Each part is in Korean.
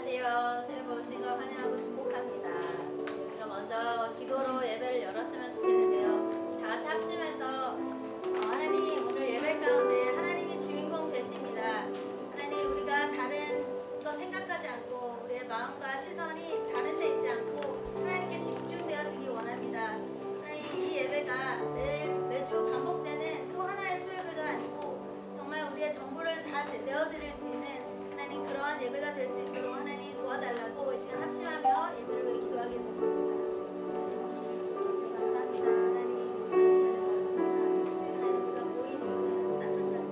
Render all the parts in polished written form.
안녕하세요. 새해 복 오신 걸 환영하고 축복합니다. 우리가 먼저 기도로 예배를 열었으면 좋겠는데요. 다 같이 합심해서 하나님 오늘 예배 가운데 하나님이 주인공 되십니다. 하나님 우리가 다른 거 생각하지 않고 우리의 마음과 시선이 다른 데 있지 않고 하나님께 집중되어지기 원합니다. 하나님 이 예배가 매주 반복되는 또 하나의 수요예배가 아니고 정말 우리의 전부를 다 내어드릴 수 있는 하나님 그러한 예배가 될 수 있도록 하나님 도와달라고 이 시간 합심하며 예배를 위해 기도하겠습니다. 감사합니다. 하나님 자신 없습니다. 하나님 우리가 모인 이곳은 따뜻한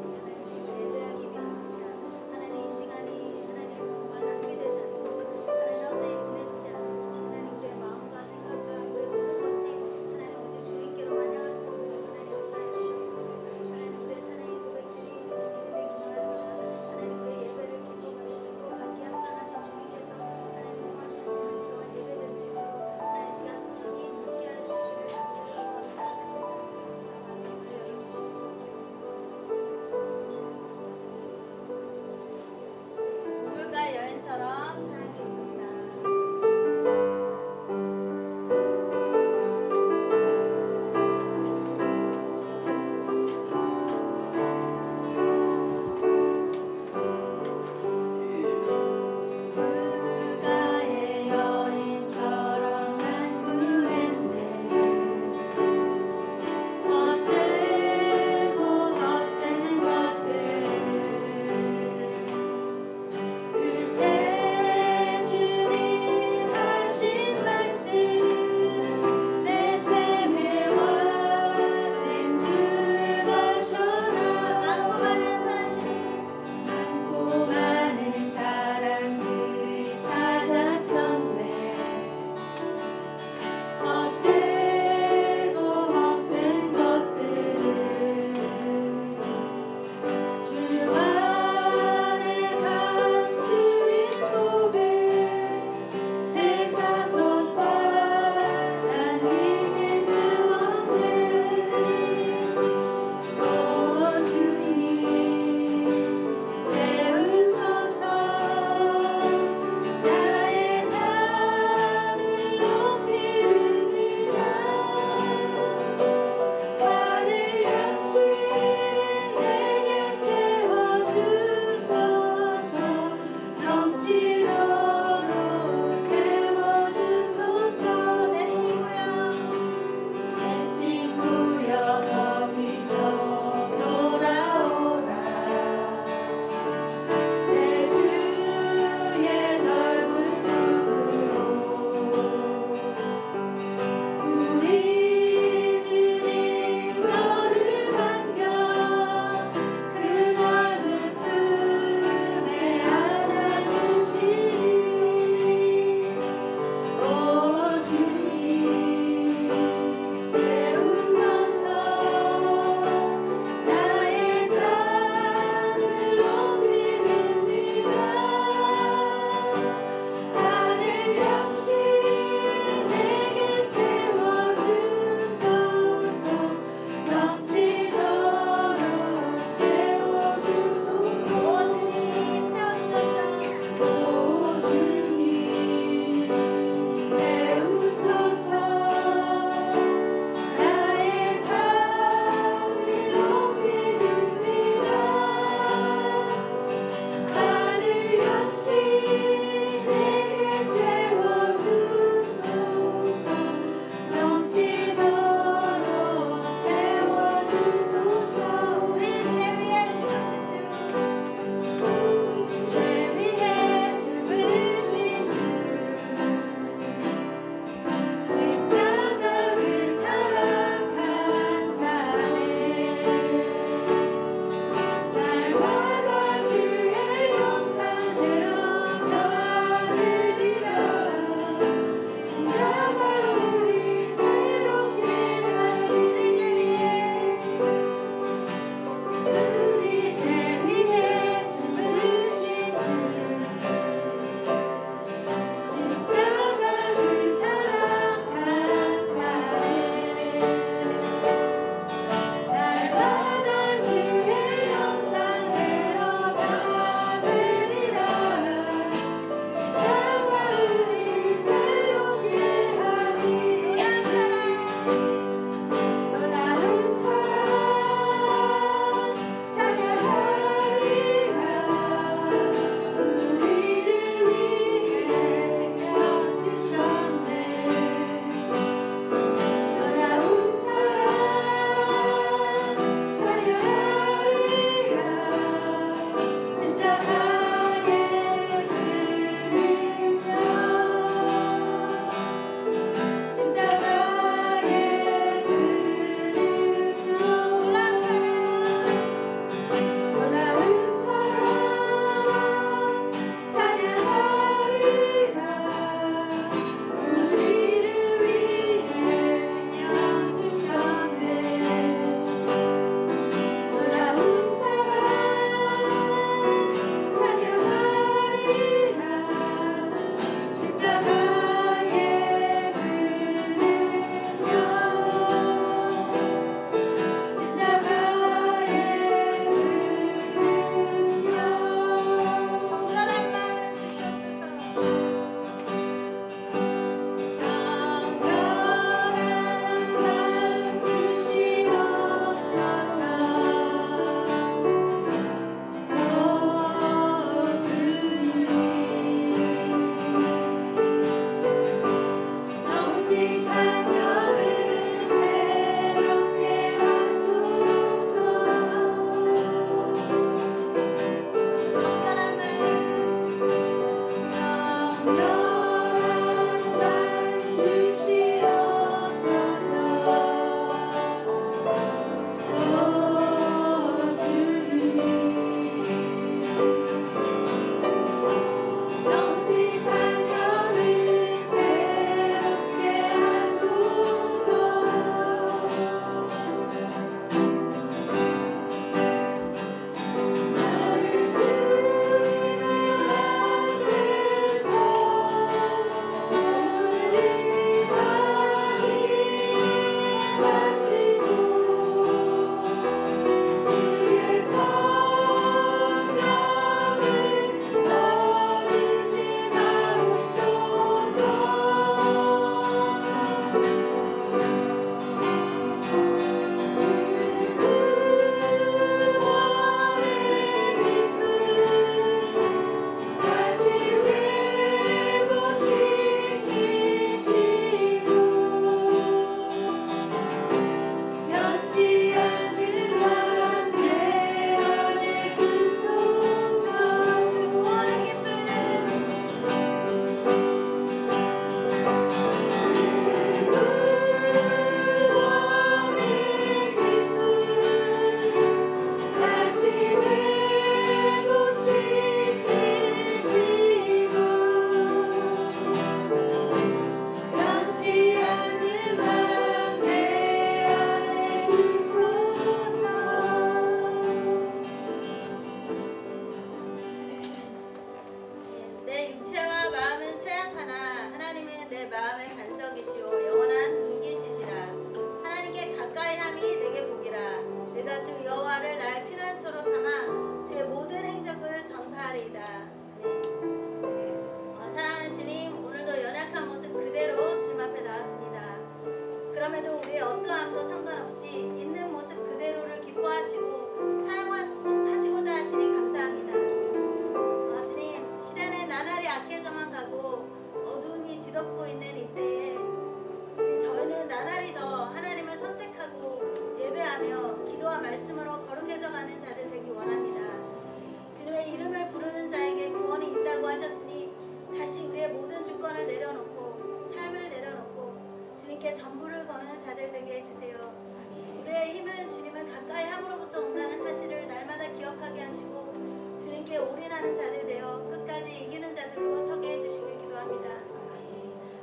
함께 올인하는 자들 되어 끝까지 이기는 자들로 서게 해주시길 기도합니다.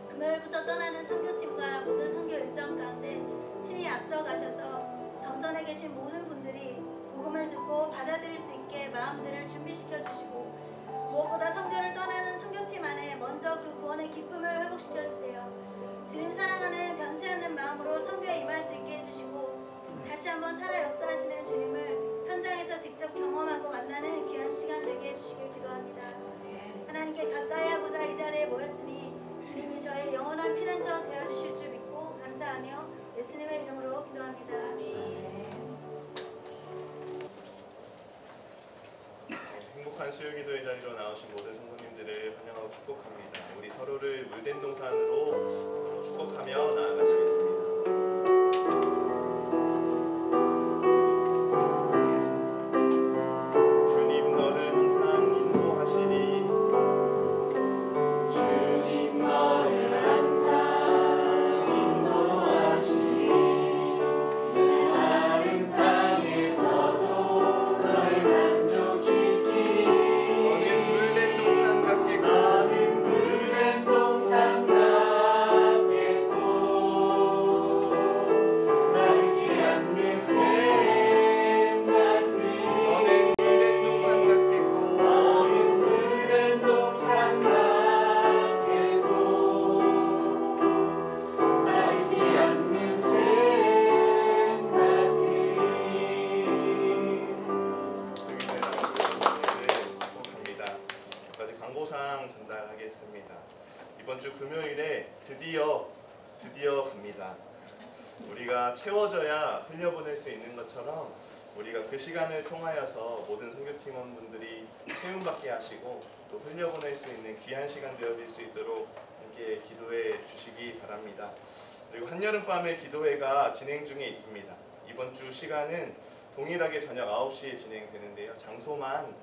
금요일부터 떠나는 선교팀과 모든 선교 일정 가운데 친히 앞서 가셔서 정선에 계신 모든 분들이 복음을 듣고 받아들일 수 있게 마음들을 준비시켜 주시고, 무엇보다 선교를 떠나는 선교팀 안에 먼저 그 구원의 기쁨을 회복시켜 주세요. 주님 사랑하는 변치 않는 마음으로 선교에 임할 수 있게 해주시고, 다시 한번 살아 역사하시는 주님을 현장에서 직접 경험하고 만나는 귀한 시간 되게 해주시길 기도합니다. 하나님께 가까이 하고자 이 자리에 모였으니 주님이 저의 영원한 피난처 되어주실 줄 믿고 감사하며 예수님의 이름으로 기도합니다. 행복한 수요기도의 자리로 나오신 모든 성도님들을 환영하고 축복합니다. 우리 서로를 물된 동산으로 축복하며 나아가시겠습니다. 주님 너를 항상 인도하시리. 주님 너를 항상 인도하시리. 마른 땅에서도 널 만족시키리. 너는 물된 동산 같겠고, 너는 물된 동산 같겠고, 마르지 않는 샘 같으리. 너는 물된 동산 같겠고, 너는 물된 동산 같겠고, 마르지 않는 샘 같으리. 축복합니다. 여기까지 광고상 전달하겠습니다. 이번 주 금요일에 드디어 갑니다. 우리가 채워져야 흘려보낼 수 있는 것처럼 우리가 그 시간을 통하여서 모든 선교팀원분들이 세움받게 하시고 또 흘려보낼 수 있는 귀한 시간 되어질 수 있도록 함께 기도해 주시기 바랍니다. 그리고 한여름밤의 기도회가 진행 중에 있습니다. 이번 주 시간은 동일하게 저녁 9시에 진행되는데요. 장소만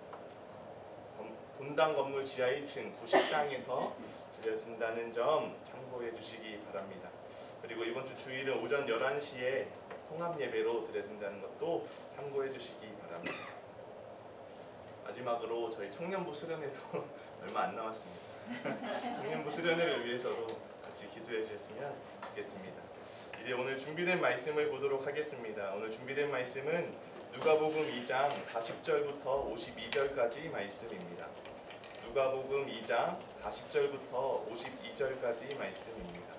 본당 건물 지하 1층 구식당에서 드려진다는 점 참고해 주시기 바랍니다. 그리고 이번 주 주일은 오전 11시에 통합 예배로 드려진다는 것도 참고해 주시기 바랍니다. 마지막으로 저희 청년부 수련회도 얼마 안 남았습니다. 청년부 수련회를 위해서도 같이 기도해 주셨으면 좋겠습니다. 이제 오늘 준비된 말씀을 보도록 하겠습니다. 오늘 준비된 말씀은 누가복음 2장 40절부터 52절까지 말씀입니다. 누가복음 2장 40절부터 52절까지 말씀입니다.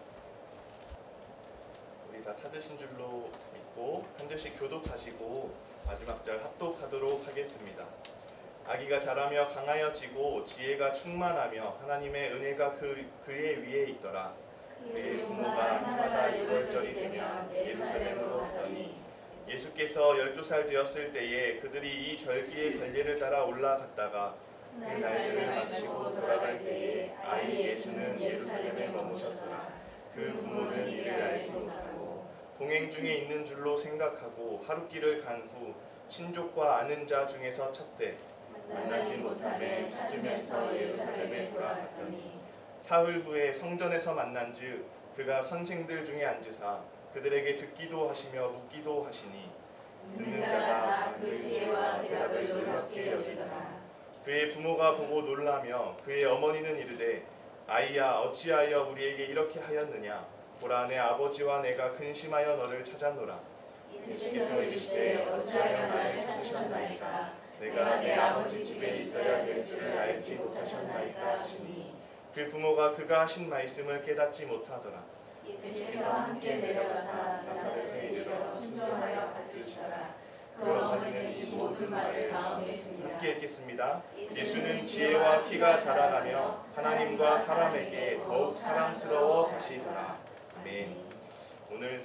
우리 다 찾으신 줄로 믿고 한 절씩 교독하시고 마지막 절 합독하도록 하겠습니다. 아기가 자라며 강하여지고 지혜가 충만하며 하나님의 은혜가 그의 위에 있더라. 그의 부모가 해마다 유월절이 되면 예루살렘으로 갔더니 예수께서 12살 되었을 때에 그들이 이 절기의 관례를 따라 올라갔다가 그 날들을 마치고 돌아갈 때에 아이 예수는 예루살렘에 머무셨더라. 그 부모는 이를 알지 못하고 동행 중에 있는 줄로 생각하고 하룻길을 간 후 친족과 아는 자 중에서 찾되 만나지 못하매 찾으면서 예루살렘에 돌아갔더니 사흘 후에 성전에서 만난즉 그가 선생들 중에 앉으사 그들에게 듣기도 하시며 묻기도 하시니 듣는 자가 그 지혜와 대답을 놀랍게 여기더라. 그의 부모가 보고 놀라며 그의 어머니는 이르되 아이야 어찌하여 우리에게 이렇게 하였느냐. 보라 내 아버지와 내가 근심하여 너를 찾아노라. 예수께서 이르시되 어찌하여 나를 찾으셨나이까. 내가 내 아버지 집에 있어야 될 줄을 알지 못하셨나이까 하시니 그 부모가 그가 하신 말씀을 깨닫지 못하더라. 예수께서 함께 내려가사 나사렛에 이르러 순종하여 받으시더라. 그 어머니는 이 모든 말을 마음에 두니라. 함께 읽겠습니다. 예수는 지혜와 키가 자라가며 하나님과 사람에게 더욱 사랑스러워 가시더라. 아멘. 오늘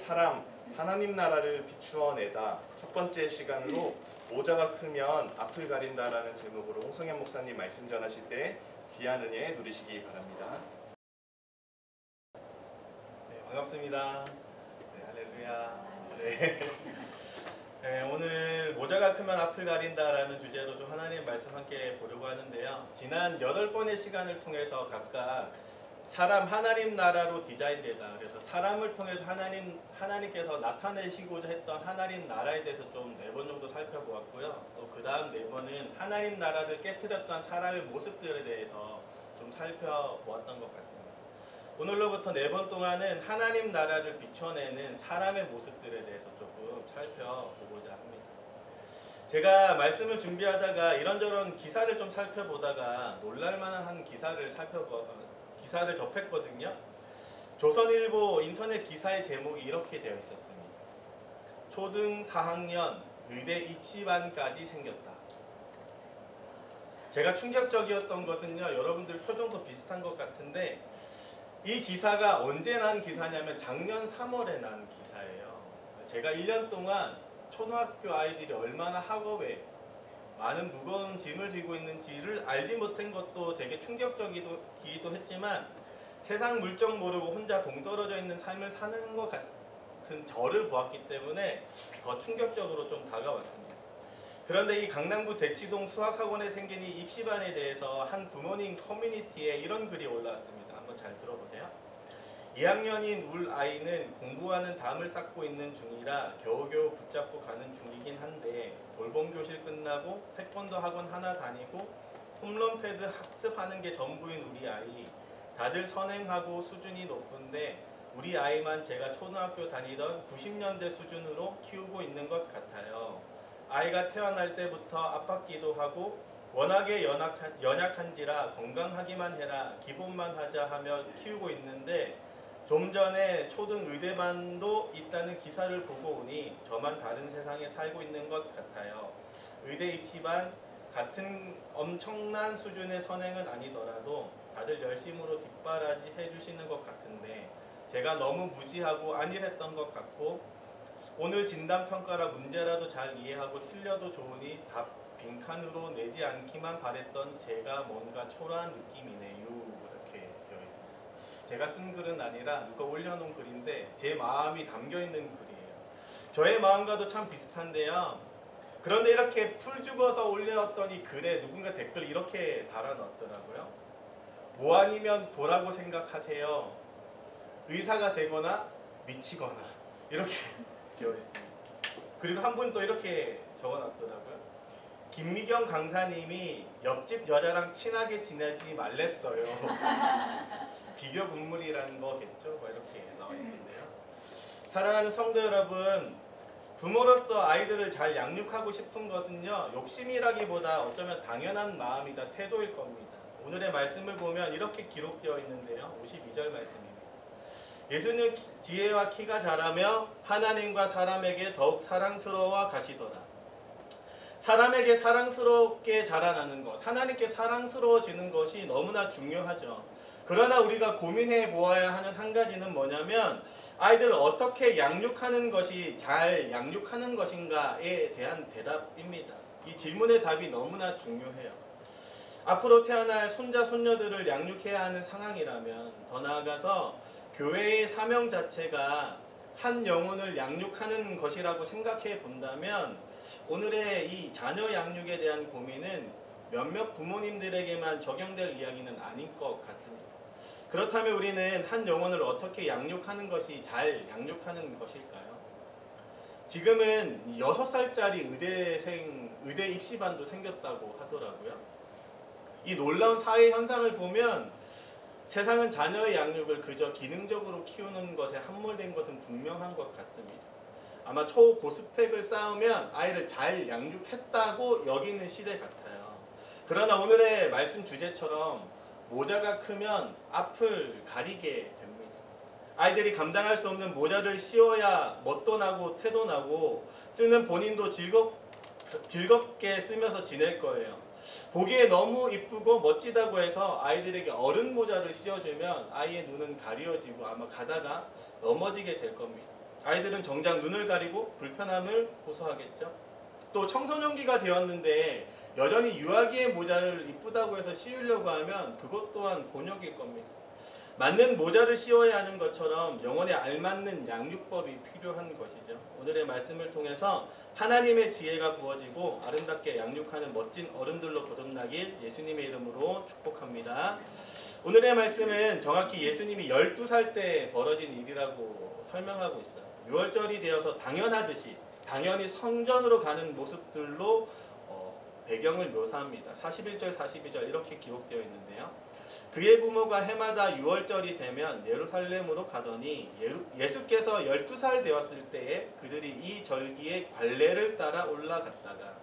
하나님 나라를 비추어내다 첫 번째 시간으로 모자가 크면 앞을 가린다라는 제목으로 홍성현 목사님 말씀 전하실 때 귀한 은혜 누리시기 바랍니다. 네, 반갑습니다. 네, 할렐루야. 네, 오늘 모자가 크면 앞을 가린다라는 주제로 좀 하나님의 말씀 함께 보려고 하는데요. 지난 8번의 시간을 통해서 각각 사람 하나님 나라로 디자인되다. 그래서 사람을 통해서 하나님께서 나타내시고자 했던 하나님 나라에 대해서 좀 4번 정도 살펴보았고요. 또 그 다음 4번은 하나님 나라를 깨트렸던 사람의 모습들에 대해서 좀 살펴보았던 것 같습니다. 오늘로부터 4번 동안은 하나님 나라를 비춰내는 사람의 모습들에 대해서 조금 살펴보고자 합니다. 제가 말씀을 준비하다가 이런저런 기사를 좀 살펴보다가 놀랄만한 한 기사를 접했거든요. 조선일보 인터넷 기사의 제목이 이렇게 되어 있었습니다. 초등 4학년 의대 입시반까지 생겼다. 제가 충격적이었던 것은요, 여러분들 표정도 비슷한 것 같은데 이 기사가 언제 난 기사냐면 작년 3월에 난 기사예요. 제가 1년 동안 초등학교 아이들이 얼마나 학업에 많은 무거운 짐을 지고 있는지를 알지 못한 것도 되게 충격적이기도 했지만 세상 물정 모르고 혼자 동떨어져 있는 삶을 사는 것 같은 저를 보았기 때문에 더 충격적으로 좀 다가왔습니다. 그런데 이 강남구 대치동 수학학원에 생긴 이 입시반에 대해서 한 부모님 커뮤니티에 이런 글이 올라왔습니다. 한번 잘 들어보세요. 2학년인 울 아이는 공부하는 담을 쌓고 있는 중이라 겨우겨우 붙잡고 가는 중이긴 한데 돌봄 교실 끝나고 태권도 학원 하나 다니고 홈런 패드 학습하는 게 전부인 우리 아이. 다들 선행하고 수준이 높은데 우리 아이만 제가 초등학교 다니던 90년대 수준으로 키우고 있는 것 같아요. 아이가 태어날 때부터 아팠기도 하고 워낙에 연약한지라 건강하기만 해라 기본만 하자 하며 키우고 있는데 좀 전에 초등 의대반도 있다는 기사를 보고 오니 저만 다른 세상에 살고 있는 것 같아요. 의대 입시반 같은 엄청난 수준의 선행은 아니더라도 다들 열심으로 뒷바라지 해주시는 것 같은데 제가 너무 무지하고 안일했던 것 같고 오늘 진단평가라 문제라도 잘 이해하고 틀려도 좋으니 답 빈칸으로 내지 않기만 바랬던 제가 뭔가 초라한 느낌이네요. 이렇게 되어 있습니다. 제가 쓴 글은 아니라 누가 올려놓은 글인데 제 마음이 담겨있는 글이에요. 저의 마음과도 참 비슷한데요. 그런데 이렇게 풀죽어서 올려놨더니 글에 누군가 댓글 이렇게 달아놨더라고요. 뭐 아니면 도라고 생각하세요. 의사가 되거나 미치거나 이렇게 되어 있습니다. 그리고 한 분 또 이렇게 적어놨더라고요. 김미경 강사님이 옆집 여자랑 친하게 지내지 말랬어요. 비교 국물이라는 거겠죠? 뭐 이렇게 나와 있는데요. 사랑하는 성도 여러분, 부모로서 아이들을 잘 양육하고 싶은 것은요, 욕심이라기보다 어쩌면 당연한 마음이자 태도일 겁니다. 오늘의 말씀을 보면 이렇게 기록되어 있는데요. 52절 말씀입니다. 예수는 지혜와 키가 자라며 하나님과 사람에게 더욱 사랑스러워 가시더라. 사람에게 사랑스럽게 자라나는 것, 하나님께 사랑스러워지는 것이 너무나 중요하죠. 그러나 우리가 고민해 보아야 하는 한 가지는 뭐냐면 아이들을 어떻게 양육하는 것이 잘 양육하는 것인가에 대한 대답입니다. 이 질문의 답이 너무나 중요해요. 앞으로 태어날 손자, 손녀들을 양육해야 하는 상황이라면 더 나아가서 교회의 사명 자체가 한 영혼을 양육하는 것이라고 생각해 본다면 오늘의 이 자녀 양육에 대한 고민은 몇몇 부모님들에게만 적용될 이야기는 아닌 것 같습니다. 그렇다면 우리는 한 영혼을 어떻게 양육하는 것이 잘 양육하는 것일까요? 지금은 6살짜리 의대 입시반도 생겼다고 하더라고요. 이 놀라운 사회 현상을 보면 세상은 자녀의 양육을 그저 기능적으로 키우는 것에 함몰된 것은 분명한 것 같습니다. 아마 초고스펙을 쌓으면 아이를 잘 양육했다고 여기는 시대 같아요. 그러나 오늘의 말씀 주제처럼 모자가 크면 앞을 가리게 됩니다. 아이들이 감당할 수 없는 모자를 씌워야 멋도 나고 태도 나고 쓰는 본인도 즐겁게 쓰면서 지낼 거예요. 보기에 너무 이쁘고 멋지다고 해서 아이들에게 어른 모자를 씌워주면 아이의 눈은 가려지고 아마 가다가 넘어지게 될 겁니다. 아이들은 정작 눈을 가리고 불편함을 호소하겠죠. 또 청소년기가 되었는데 여전히 유아기의 모자를 이쁘다고 해서 씌우려고 하면 그것 또한 곤욕일 겁니다. 맞는 모자를 씌워야 하는 것처럼 영혼에 알맞는 양육법이 필요한 것이죠. 오늘의 말씀을 통해서 하나님의 지혜가 부어지고 아름답게 양육하는 멋진 어른들로 거듭나길 예수님의 이름으로 축복합니다. 오늘의 말씀은 정확히 예수님이 12살 때 벌어진 일이라고 설명하고 있어요. 유월절이 되어서 당연하듯이 당연히 성전으로 가는 모습들로 배경을 묘사합니다. 41절, 42절 이렇게 기록되어 있는데요. 그의 부모가 해마다 유월절이 되면 예루살렘으로 가더니 예수께서 12살 되었을 때에 그들이 이 절기의 관례를 따라 올라갔다가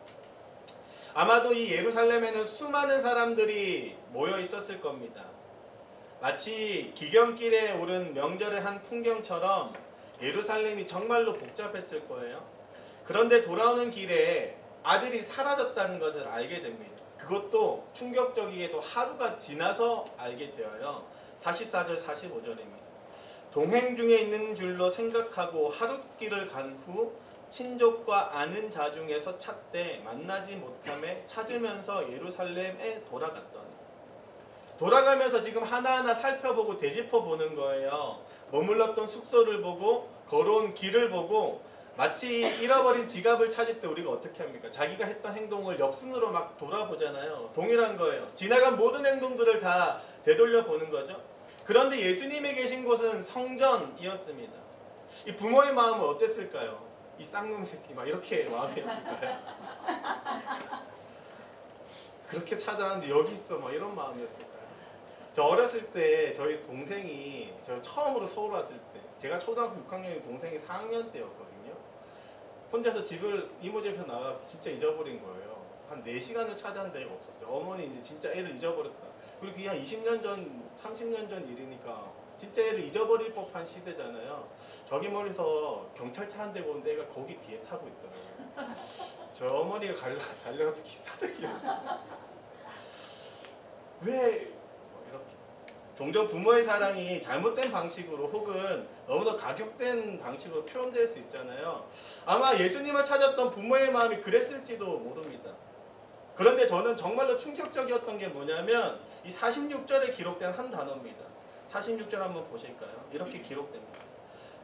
아마도 이 예루살렘에는 수많은 사람들이 모여 있었을 겁니다. 마치 기경길에 오른 명절의 한 풍경처럼 예루살렘이 정말로 복잡했을 거예요. 그런데 돌아오는 길에 아들이 사라졌다는 것을 알게 됩니다. 그것도 충격적이게도 하루가 지나서 알게 되어요. 44절 45절입니다. 동행 중에 있는 줄로 생각하고 하룻길을 간 후 친족과 아는 자 중에서 찾되 만나지 못함에 찾으면서 예루살렘에 돌아갔더니 돌아가면서 지금 하나하나 살펴보고 되짚어 보는 거예요. 머물렀던 숙소를 보고 걸어온 길을 보고 마치 잃어버린 지갑을 찾을 때 우리가 어떻게 합니까? 자기가 했던 행동을 역순으로 막 돌아보잖아요. 동일한 거예요. 지나간 모든 행동들을 다 되돌려 보는 거죠. 그런데 예수님이 계신 곳은 성전이었습니다. 이 부모의 마음은 어땠을까요? 이 쌍놈 새끼 막 이렇게 마음이었을까요? 그렇게 찾아왔는데 여기 있어 막 이런 마음이었을까요? 저 어렸을 때 저희 동생이 저 처음으로 서울 왔을 때 제가 초등학교 6학년이 동생이 4학년 때였거든요. 혼자서 집을 이모 집에서 나가서 진짜 잊어버린 거예요. 한 4시간을 찾아온 데가 없었어요. 어머니 이제 진짜 애를 잊어버렸다. 그리고 그게 한 20년 전, 30년 전 일이니까 진짜 애를 잊어버릴 법한 시대잖아요. 저기 멀리서 경찰차 한 대 보는데 애가 거기 뒤에 타고 있더라고요. 저 어머니가 달려가서 기사대기를 왜 이렇게 종종 부모의 사랑이 잘못된 방식으로 혹은 너무나 가격된 방식으로 표현될 수 있잖아요. 아마 예수님을 찾았던 부모의 마음이 그랬을지도 모릅니다. 그런데 저는 정말로 충격적이었던 게 뭐냐면 이 46절에 기록된 한 단어입니다. 46절 한번 보실까요? 이렇게 기록됩니다.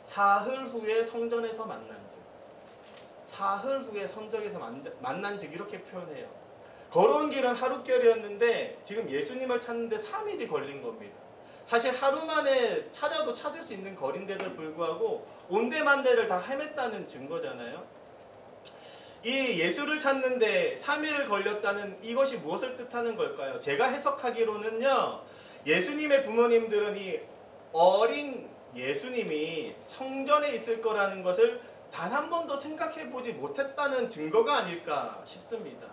사흘 후에 성전에서 만난즉. 사흘 후에 성전에서 만난즉 이렇게 표현해요. 걸어온 길은 하룻결이었는데 지금 예수님을 찾는데 3일이 걸린 겁니다. 사실 하루 만에 찾아도 찾을 수 있는 거리인데도 불구하고 온데만데를 다 헤맸다는 증거잖아요. 이 예수를 찾는데 3일 걸렸다는 이것이 무엇을 뜻하는 걸까요? 제가 해석하기로는요. 예수님의 부모님들은 이 어린 예수님이 성전에 있을 거라는 것을 단 한 번도 생각해 보지 못했다는 증거가 아닐까 싶습니다.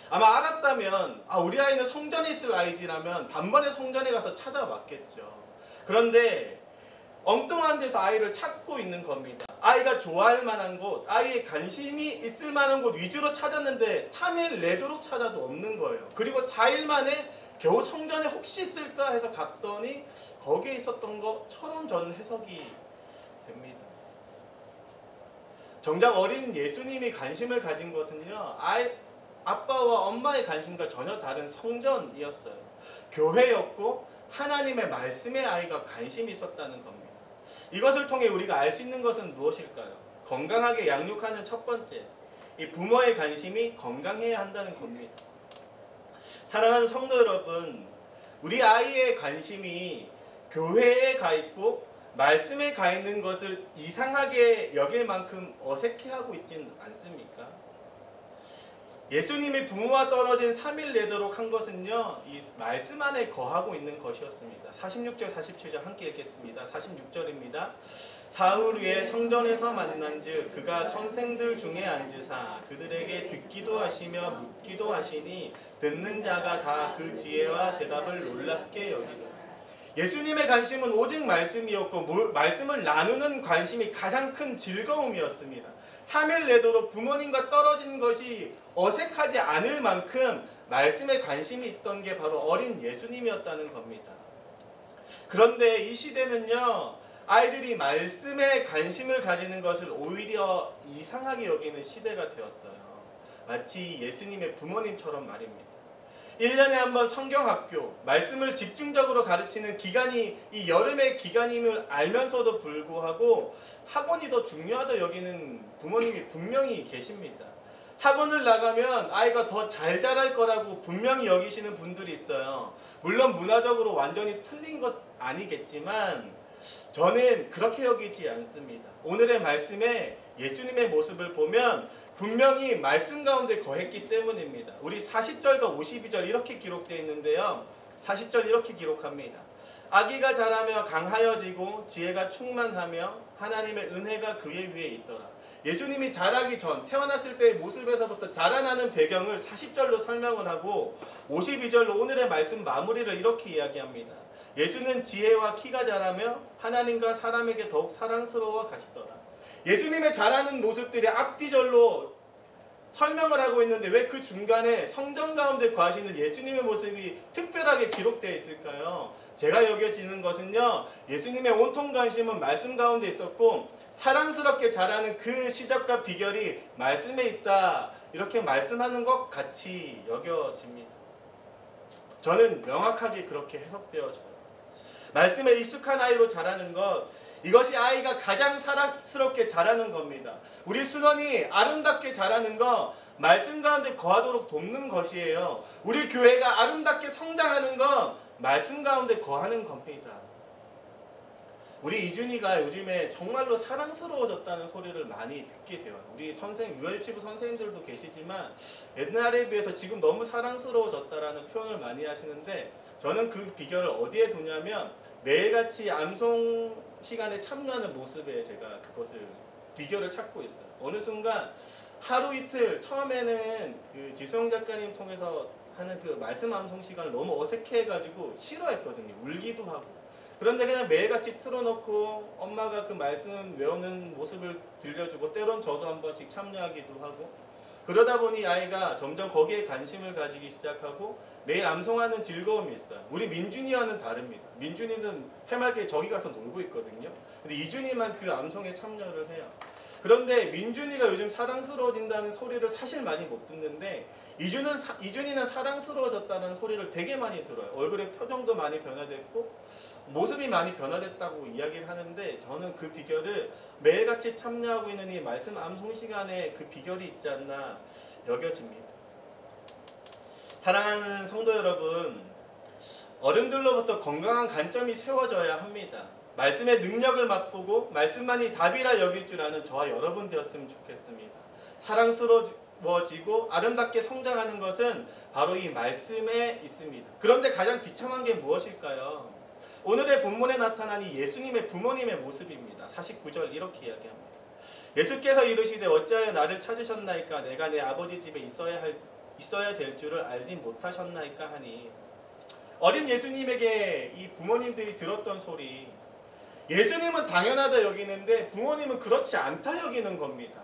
아마 알았다면 우리 아이는 성전에 있을 아이지라면 단번에 성전에 가서 찾아왔겠죠. 그런데 엉뚱한 데서 아이를 찾고 있는 겁니다. 아이가 좋아할 만한 곳, 아이의 관심이 있을 만한 곳 위주로 찾았는데 3일 내도록 찾아도 없는 거예요. 그리고 4일 만에 겨우 성전에 혹시 있을까 해서 갔더니 거기에 있었던 것처럼 저는 해석이 됩니다. 정작 어린 예수님이 관심을 가진 것은요. 아빠와 엄마의 관심과 전혀 다른 성전이었어요. 교회였고 하나님의 말씀에 아이가 관심이 있었다는 겁니다. 이것을 통해 우리가 알 수 있는 것은 무엇일까요? 건강하게 양육하는 첫 번째, 이 부모의 관심이 건강해야 한다는 겁니다. 사랑하는 성도 여러분, 우리 아이의 관심이 교회에 가 있고 말씀에 가 있는 것을 이상하게 여길 만큼 어색해하고 있지는 않습니까? 예수님이 부모와 떨어진 3일 내도록 한 것은요. 이 말씀 안에 거하고 있는 것이었습니다. 46절 47절 함께 읽겠습니다. 46절입니다. 사흘 후에 성전에서 만난즉 그가 선생들 중에 앉으사 그들에게 듣기도 하시며 묻기도 하시니 듣는 자가 다 그 지혜와 대답을 놀랍게 여기더라. 예수님의 관심은 오직 말씀이었고 말씀을 나누는 관심이 가장 큰 즐거움이었습니다. 3일 내도록 부모님과 떨어진 것이 어색하지 않을 만큼 말씀에 관심이 있던 게 바로 어린 예수님이었다는 겁니다. 그런데 이 시대는요. 아이들이 말씀에 관심을 가지는 것을 오히려 이상하게 여기는 시대가 되었어요. 마치 예수님의 부모님처럼 말입니다. 1년에 한 번 성경학교, 말씀을 집중적으로 가르치는 기간이 이 여름의 기간임을 알면서도 불구하고 학원이 더 중요하다 여기는 부모님이 분명히 계십니다. 학원을 나가면 아이가 더 잘 자랄 거라고 분명히 여기시는 분들이 있어요. 물론 문화적으로 완전히 틀린 것 아니겠지만 저는 그렇게 여기지 않습니다. 오늘의 말씀에 예수님의 모습을 보면 분명히 말씀 가운데 거했기 때문입니다. 우리 40절과 52절 이렇게 기록되어 있는데요. 40절 이렇게 기록합니다. 아기가 자라며 강하여지고 지혜가 충만하며 하나님의 은혜가 그의 위에 있더라. 예수님이 자라기 전 태어났을 때의 모습에서부터 자라나는 배경을 40절로 설명을 하고 52절로 오늘의 말씀 마무리를 이렇게 이야기합니다. 예수는 지혜와 키가 자라며 하나님과 사람에게 더욱 사랑스러워 가시더라. 예수님의 자라는 모습들이 앞뒤절로 설명을 하고 있는데 왜 그 중간에 성전 가운데 거하시는 예수님의 모습이 특별하게 기록되어 있을까요? 제가 여겨지는 것은요, 예수님의 온통 관심은 말씀 가운데 있었고 사랑스럽게 자라는 그 시작과 비결이 말씀에 있다, 이렇게 말씀하는 것 같이 여겨집니다. 저는 명확하게 그렇게 해석되어져요. 말씀에 익숙한 아이로 자라는 것, 이것이 아이가 가장 사랑스럽게 자라는 겁니다. 우리 순원이 아름답게 자라는 것, 말씀 가운데 거하도록 돕는 것이에요. 우리 교회가 아름답게 성장하는 것, 말씀 가운데 거하는 겁니다. 우리 이준이가 요즘에 정말로 사랑스러워졌다는 소리를 많이 듣게 돼요. 우리 유아유치부 선생님들도 계시지만 옛날에 비해서 지금 너무 사랑스러워졌다라는 표현을 많이 하시는데 저는 그 비결을 어디에 두냐면 매일같이 암송 시간에 참여하는 모습에 제가 그것을 비결을 찾고 있어요. 어느 순간 하루 이틀 처음에는 그 지소영 작가님 통해서 하는 그 말씀 암송 시간을 너무 어색해가지고 싫어했거든요. 울기도 하고. 그런데 그냥 매일같이 틀어놓고 엄마가 그 말씀 외우는 모습을 들려주고 때론 저도 한 번씩 참여하기도 하고 그러다 보니 아이가 점점 거기에 관심을 가지기 시작하고 매일 암송하는 즐거움이 있어요. 우리 민준이와는 다릅니다. 민준이는 해맑게 저기 가서 놀고 있거든요. 근데 이준이만 그 암송에 참여를 해요. 그런데 민준이가 요즘 사랑스러워진다는 소리를 사실 많이 못 듣는데 이준이는 사랑스러워졌다는 소리를 되게 많이 들어요. 얼굴의 표정도 많이 변화됐고 모습이 많이 변화됐다고 이야기를 하는데 저는 그 비결을 매일같이 참여하고 있는 이 말씀 암송 시간에 그 비결이 있지 않나 여겨집니다. 사랑하는 성도 여러분, 어른들로부터 건강한 관점이 세워져야 합니다. 말씀의 능력을 맛보고 말씀만이 답이라 여길 줄 아는 저와 여러분 되었으면 좋겠습니다. 사랑스러워지고 아름답게 성장하는 것은 바로 이 말씀에 있습니다. 그런데 가장 비참한 게 무엇일까요? 오늘의 본문에 나타난 이 예수님의 부모님의 모습입니다. 49절 이렇게 이야기합니다. 예수께서 이르시되 어찌하여 나를 찾으셨나이까? 내가 내 아버지 집에 있어야 될 줄을 알지 못하셨나이까 하니, 어린 예수님에게 이 부모님들이 들었던 소리, 예수님은 당연하다 여기는데 부모님은 그렇지 않다 여기는 겁니다.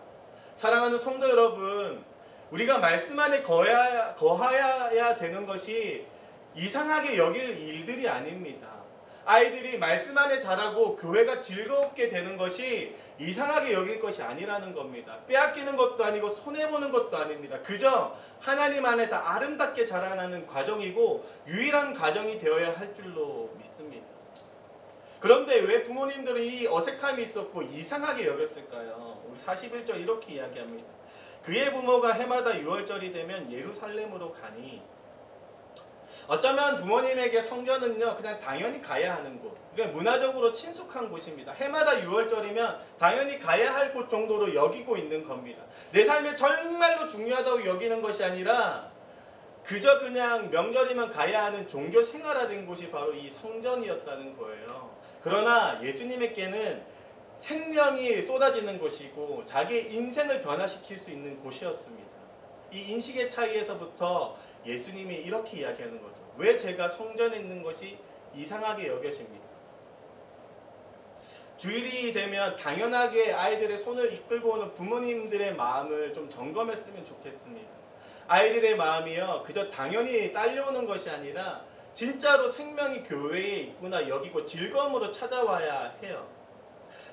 사랑하는 성도 여러분, 우리가 말씀 안에 거하여야 되는 것이 이상하게 여길 일들이 아닙니다. 아이들이 말씀 안에 자라고 교회가 즐겁게 되는 것이 이상하게 여길 것이 아니라는 겁니다. 빼앗기는 것도 아니고 손해보는 것도 아닙니다. 그저 하나님 안에서 아름답게 자라나는 과정이고 유일한 과정이 되어야 할 줄로 믿습니다. 그런데 왜 부모님들은 이 어색함이 있었고 이상하게 여겼을까요? 우리 41절 이렇게 이야기합니다. 그의 부모가 해마다 6월절이 되면 예루살렘으로 가니, 어쩌면 부모님에게 성전은요 그냥 당연히 가야 하는 곳, 그러니까 문화적으로 친숙한 곳입니다. 해마다 6월절이면 당연히 가야 할 곳 정도로 여기고 있는 겁니다. 내 삶에 정말로 중요하다고 여기는 것이 아니라 그저 그냥 명절이면 가야 하는 종교 생활화된 곳이 바로 이 성전이었다는 거예요. 그러나 예수님에게는 생명이 쏟아지는 곳이고 자기의 인생을 변화시킬 수 있는 곳이었습니다. 이 인식의 차이에서부터 예수님이 이렇게 이야기하는 거죠. 왜 제가 성전에 있는 것이 이상하게 여겨집니까? 주일이 되면 당연하게 아이들의 손을 이끌고 오는 부모님들의 마음을 좀 점검했으면 좋겠습니다. 아이들의 마음이요 그저 당연히 딸려오는 것이 아니라 진짜로 생명이 교회에 있구나 여기고 즐거움으로 찾아와야 해요.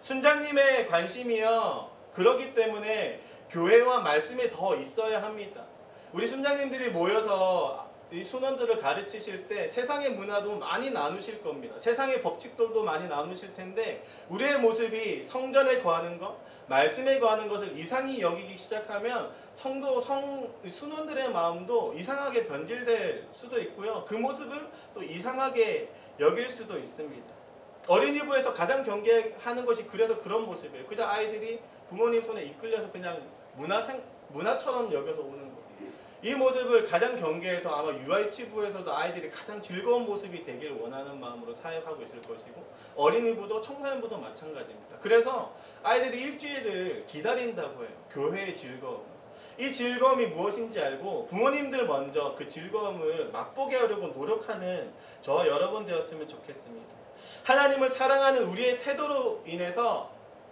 순장님의 관심이요 그러기 때문에 교회와 말씀에 더 있어야 합니다. 우리 순장님들이 모여서 이 순원들을 가르치실 때 세상의 문화도 많이 나누실 겁니다. 세상의 법칙들도 많이 나누실 텐데 우리의 모습이 성전에 거하는 것, 말씀에 거하는 것을 이상히 여기기 시작하면 순원들의 마음도 이상하게 변질될 수도 있고요. 그 모습을 또 이상하게 여길 수도 있습니다. 어린이부에서 가장 경계하는 것이 그래서 그런 모습이에요. 그냥 아이들이 부모님 손에 이끌려서 그냥 문화처럼 여겨서 오는 거예요. 이 모습을 가장 경계해서 아마 유아유치부에서도 아이들이 가장 즐거운 모습이 되길 원하는 마음으로 사역하고 있을 것이고 어린이부도 청소년부도 마찬가지입니다. 그래서 아이들이 일주일을 기다린다고 해요. 교회의 즐거움. 이 즐거움이 무엇인지 알고 부모님들 먼저 그 즐거움을 맛보게 하려고 노력하는 저와 여러분 되었으면 좋겠습니다. 하나님을 사랑하는 우리의 태도로 인해서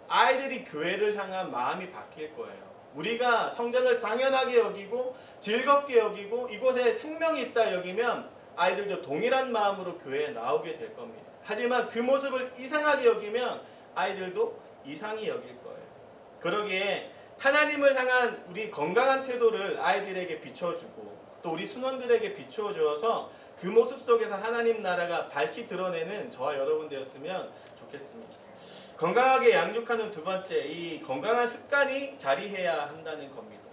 아이들이 교회를 향한 마음이 바뀔 거예요. 우리가 성전을 당연하게 여기고 즐겁게 여기고 이곳에 생명이 있다 여기면 아이들도 동일한 마음으로 교회에 나오게 될 겁니다. 하지만 그 모습을 이상하게 여기면 아이들도 이상히 여길 거예요. 그러기에 하나님을 향한 우리 건강한 태도를 아이들에게 비춰주고 또 우리 순원들에게 비춰주어서 그 모습 속에서 하나님 나라가 밝히 드러내는 저와 여러분 되었으면 좋겠습니다. 건강하게 양육하는 두 번째, 이 건강한 습관이 자리해야 한다는 겁니다.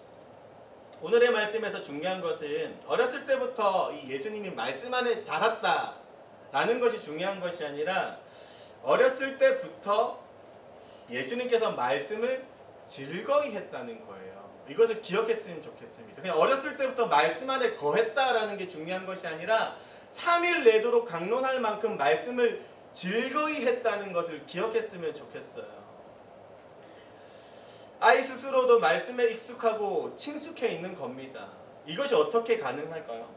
오늘의 말씀에서 중요한 것은 어렸을 때부터 이 예수님이 말씀 안에 자랐다라는 것이 중요한 것이 아니라 어렸을 때부터 예수님께서 말씀을 즐거이 했다는 거예요. 이것을 기억했으면 좋겠습니다. 그냥 어렸을 때부터 말씀 안에 거했다라는 게 중요한 것이 아니라 3일 내도록 강론할 만큼 말씀을 즐거이 했다는 것을 기억했으면 좋겠어요. 아이 스스로도 말씀에 익숙하고 친숙해 있는 겁니다. 이것이 어떻게 가능할까요?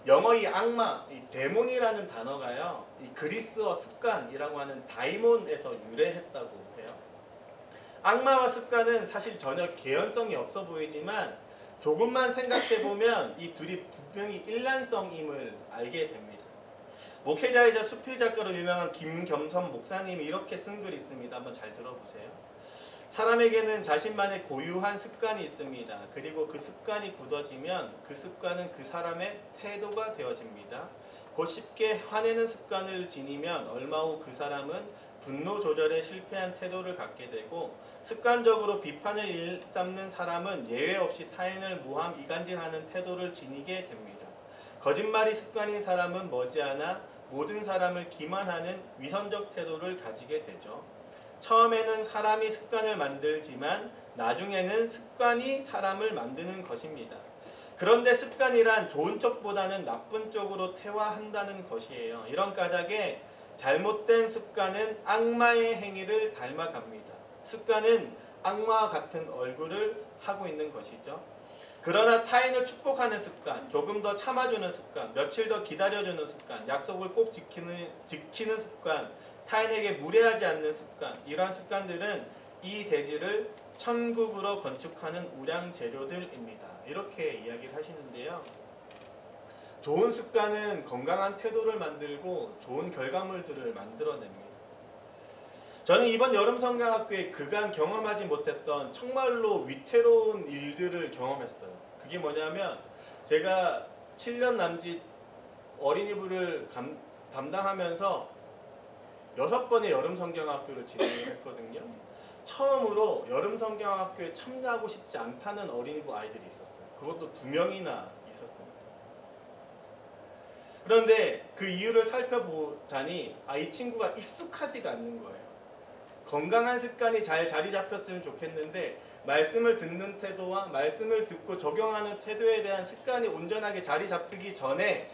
영어 이 악마, 이 데몬이라는 단어가요, 이 그리스어 습관이라고 하는 다이몬에서 유래했다고 해요. 악마와 습관은 사실 전혀 개연성이 없어 보이지만 조금만 생각해보면 이 둘이 분명히 일란성임을 알게 됩니다. 목회자이자 수필작가로 유명한 김겸선 목사님이 이렇게 쓴 글이 있습니다. 한번 잘 들어보세요. 사람에게는 자신만의 고유한 습관이 있습니다. 그리고 그 습관이 굳어지면 그 습관은 그 사람의 태도가 되어집니다. 곧 쉽게 화내는 습관을 지니면 얼마 후 그 사람은 분노 조절에 실패한 태도를 갖게 되고 습관적으로 비판을 일삼는 사람은 예외 없이 타인을 모함 이간질하는 태도를 지니게 됩니다. 거짓말이 습관인 사람은 머지않아 모든 사람을 기만하는 위선적 태도를 가지게 되죠. 처음에는 사람이 습관을 만들지만 나중에는 습관이 사람을 만드는 것입니다. 그런데 습관이란 좋은 쪽보다는 나쁜 쪽으로 퇴화한다는 것이에요. 이런 까닭에 잘못된 습관은 악마의 행위를 닮아갑니다. 습관은 악마와 같은 얼굴을 하고 있는 것이죠. 그러나 타인을 축복하는 습관, 조금 더 참아주는 습관, 며칠 더 기다려주는 습관, 약속을 꼭 지키는 습관, 타인에게 무례하지 않는 습관, 이러한 습관들은 이 대지를 천국으로 건축하는 우량 재료들입니다. 이렇게 이야기를 하시는데요. 좋은 습관은 건강한 태도를 만들고 좋은 결과물들을 만들어냅니다. 저는 이번 여름성경학교에 그간 경험하지 못했던 정말로 위태로운 일들을 경험했어요. 그게 뭐냐면 제가 7년 남짓 어린이부를 담당하면서 6번의 여름성경학교를 진행을 했거든요. 처음으로 여름성경학교에 참여하고 싶지 않다는 어린이부 아이들이 있었어요. 그것도 2명이나 있었습니다. 그런데 그 이유를 살펴보자니 이 친구가 익숙하지가 않는 거예요. 건강한 습관이 잘 자리 잡혔으면 좋겠는데 말씀을 듣는 태도와 말씀을 듣고 적용하는 태도에 대한 습관이 온전하게 자리 잡히기 전에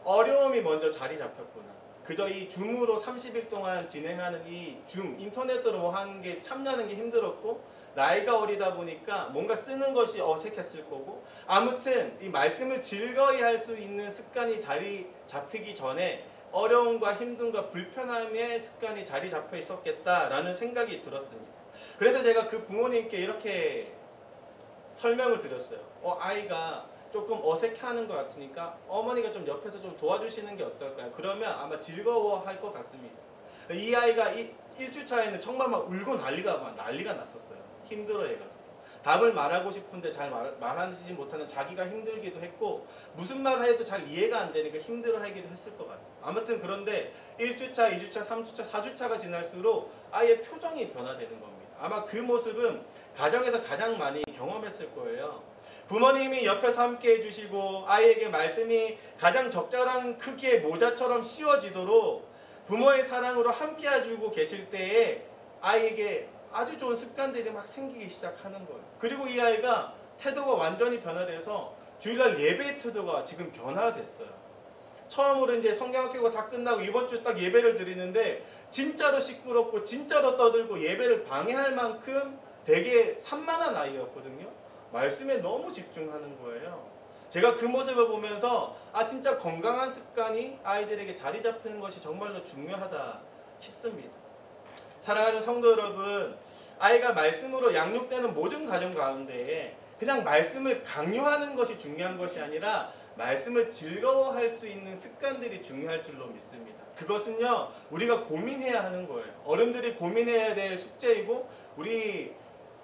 어려움이 먼저 자리 잡혔구나. 그저 이 줌으로 30일 동안 진행하는 이 줌, 인터넷으로 하는 게 참여하는 게 힘들었고 나이가 어리다 보니까 뭔가 쓰는 것이 어색했을 거고 아무튼 이 말씀을 즐거이 할 수 있는 습관이 자리 잡히기 전에 어려움과 힘듦과 불편함의 습관이 자리 잡혀 있었겠다라는 생각이 들었습니다. 그래서 제가 그 부모님께 이렇게 설명을 드렸어요. 아이가 조금 어색해하는 것 같으니까 어머니가 좀 옆에서 좀 도와주시는 게 어떨까요? 그러면 아마 즐거워할 것 같습니다. 이 아이가 1주차에는 정말 막 울고 난리가 났었어요. 힘들어해가지고. 답을 말하고 싶은데 잘 말하지 못하는 자기가 힘들기도 했고 무슨 말을 해도 잘 이해가 안 되니까 힘들어하기도 했을 것 같아요. 아무튼 그런데 1주차, 2주차, 3주차, 4주차가 지날수록 아이의 표정이 변화되는 겁니다. 아마 그 모습은 가정에서 가장 많이 경험했을 거예요. 부모님이 옆에서 함께 해주시고 아이에게 말씀이 가장 적절한 크기의 모자처럼 씌워지도록 부모의 사랑으로 함께 해주고 계실 때에 아이에게 아주 좋은 습관들이 막 생기기 시작하는 거예요. 그리고 이 아이가 태도가 완전히 변화돼서 주일날 예배의 태도가 지금 변화됐어요. 처음으로 이제 성경학교가 다 끝나고 이번 주 딱 예배를 드리는데 진짜로 시끄럽고 진짜로 떠들고 예배를 방해할 만큼 되게 산만한 아이였거든요. 말씀에 너무 집중하는 거예요. 제가 그 모습을 보면서 아 진짜 건강한 습관이 아이들에게 자리 잡히는 것이 정말로 중요하다 싶습니다. 사랑하는 성도 여러분, 아이가 말씀으로 양육되는 모든 가정 가운데 그냥 말씀을 강요하는 것이 중요한 것이 아니라 말씀을 즐거워할 수 있는 습관들이 중요할 줄로 믿습니다. 그것은요 우리가 고민해야 하는 거예요. 어른들이 고민해야 될 숙제이고 우리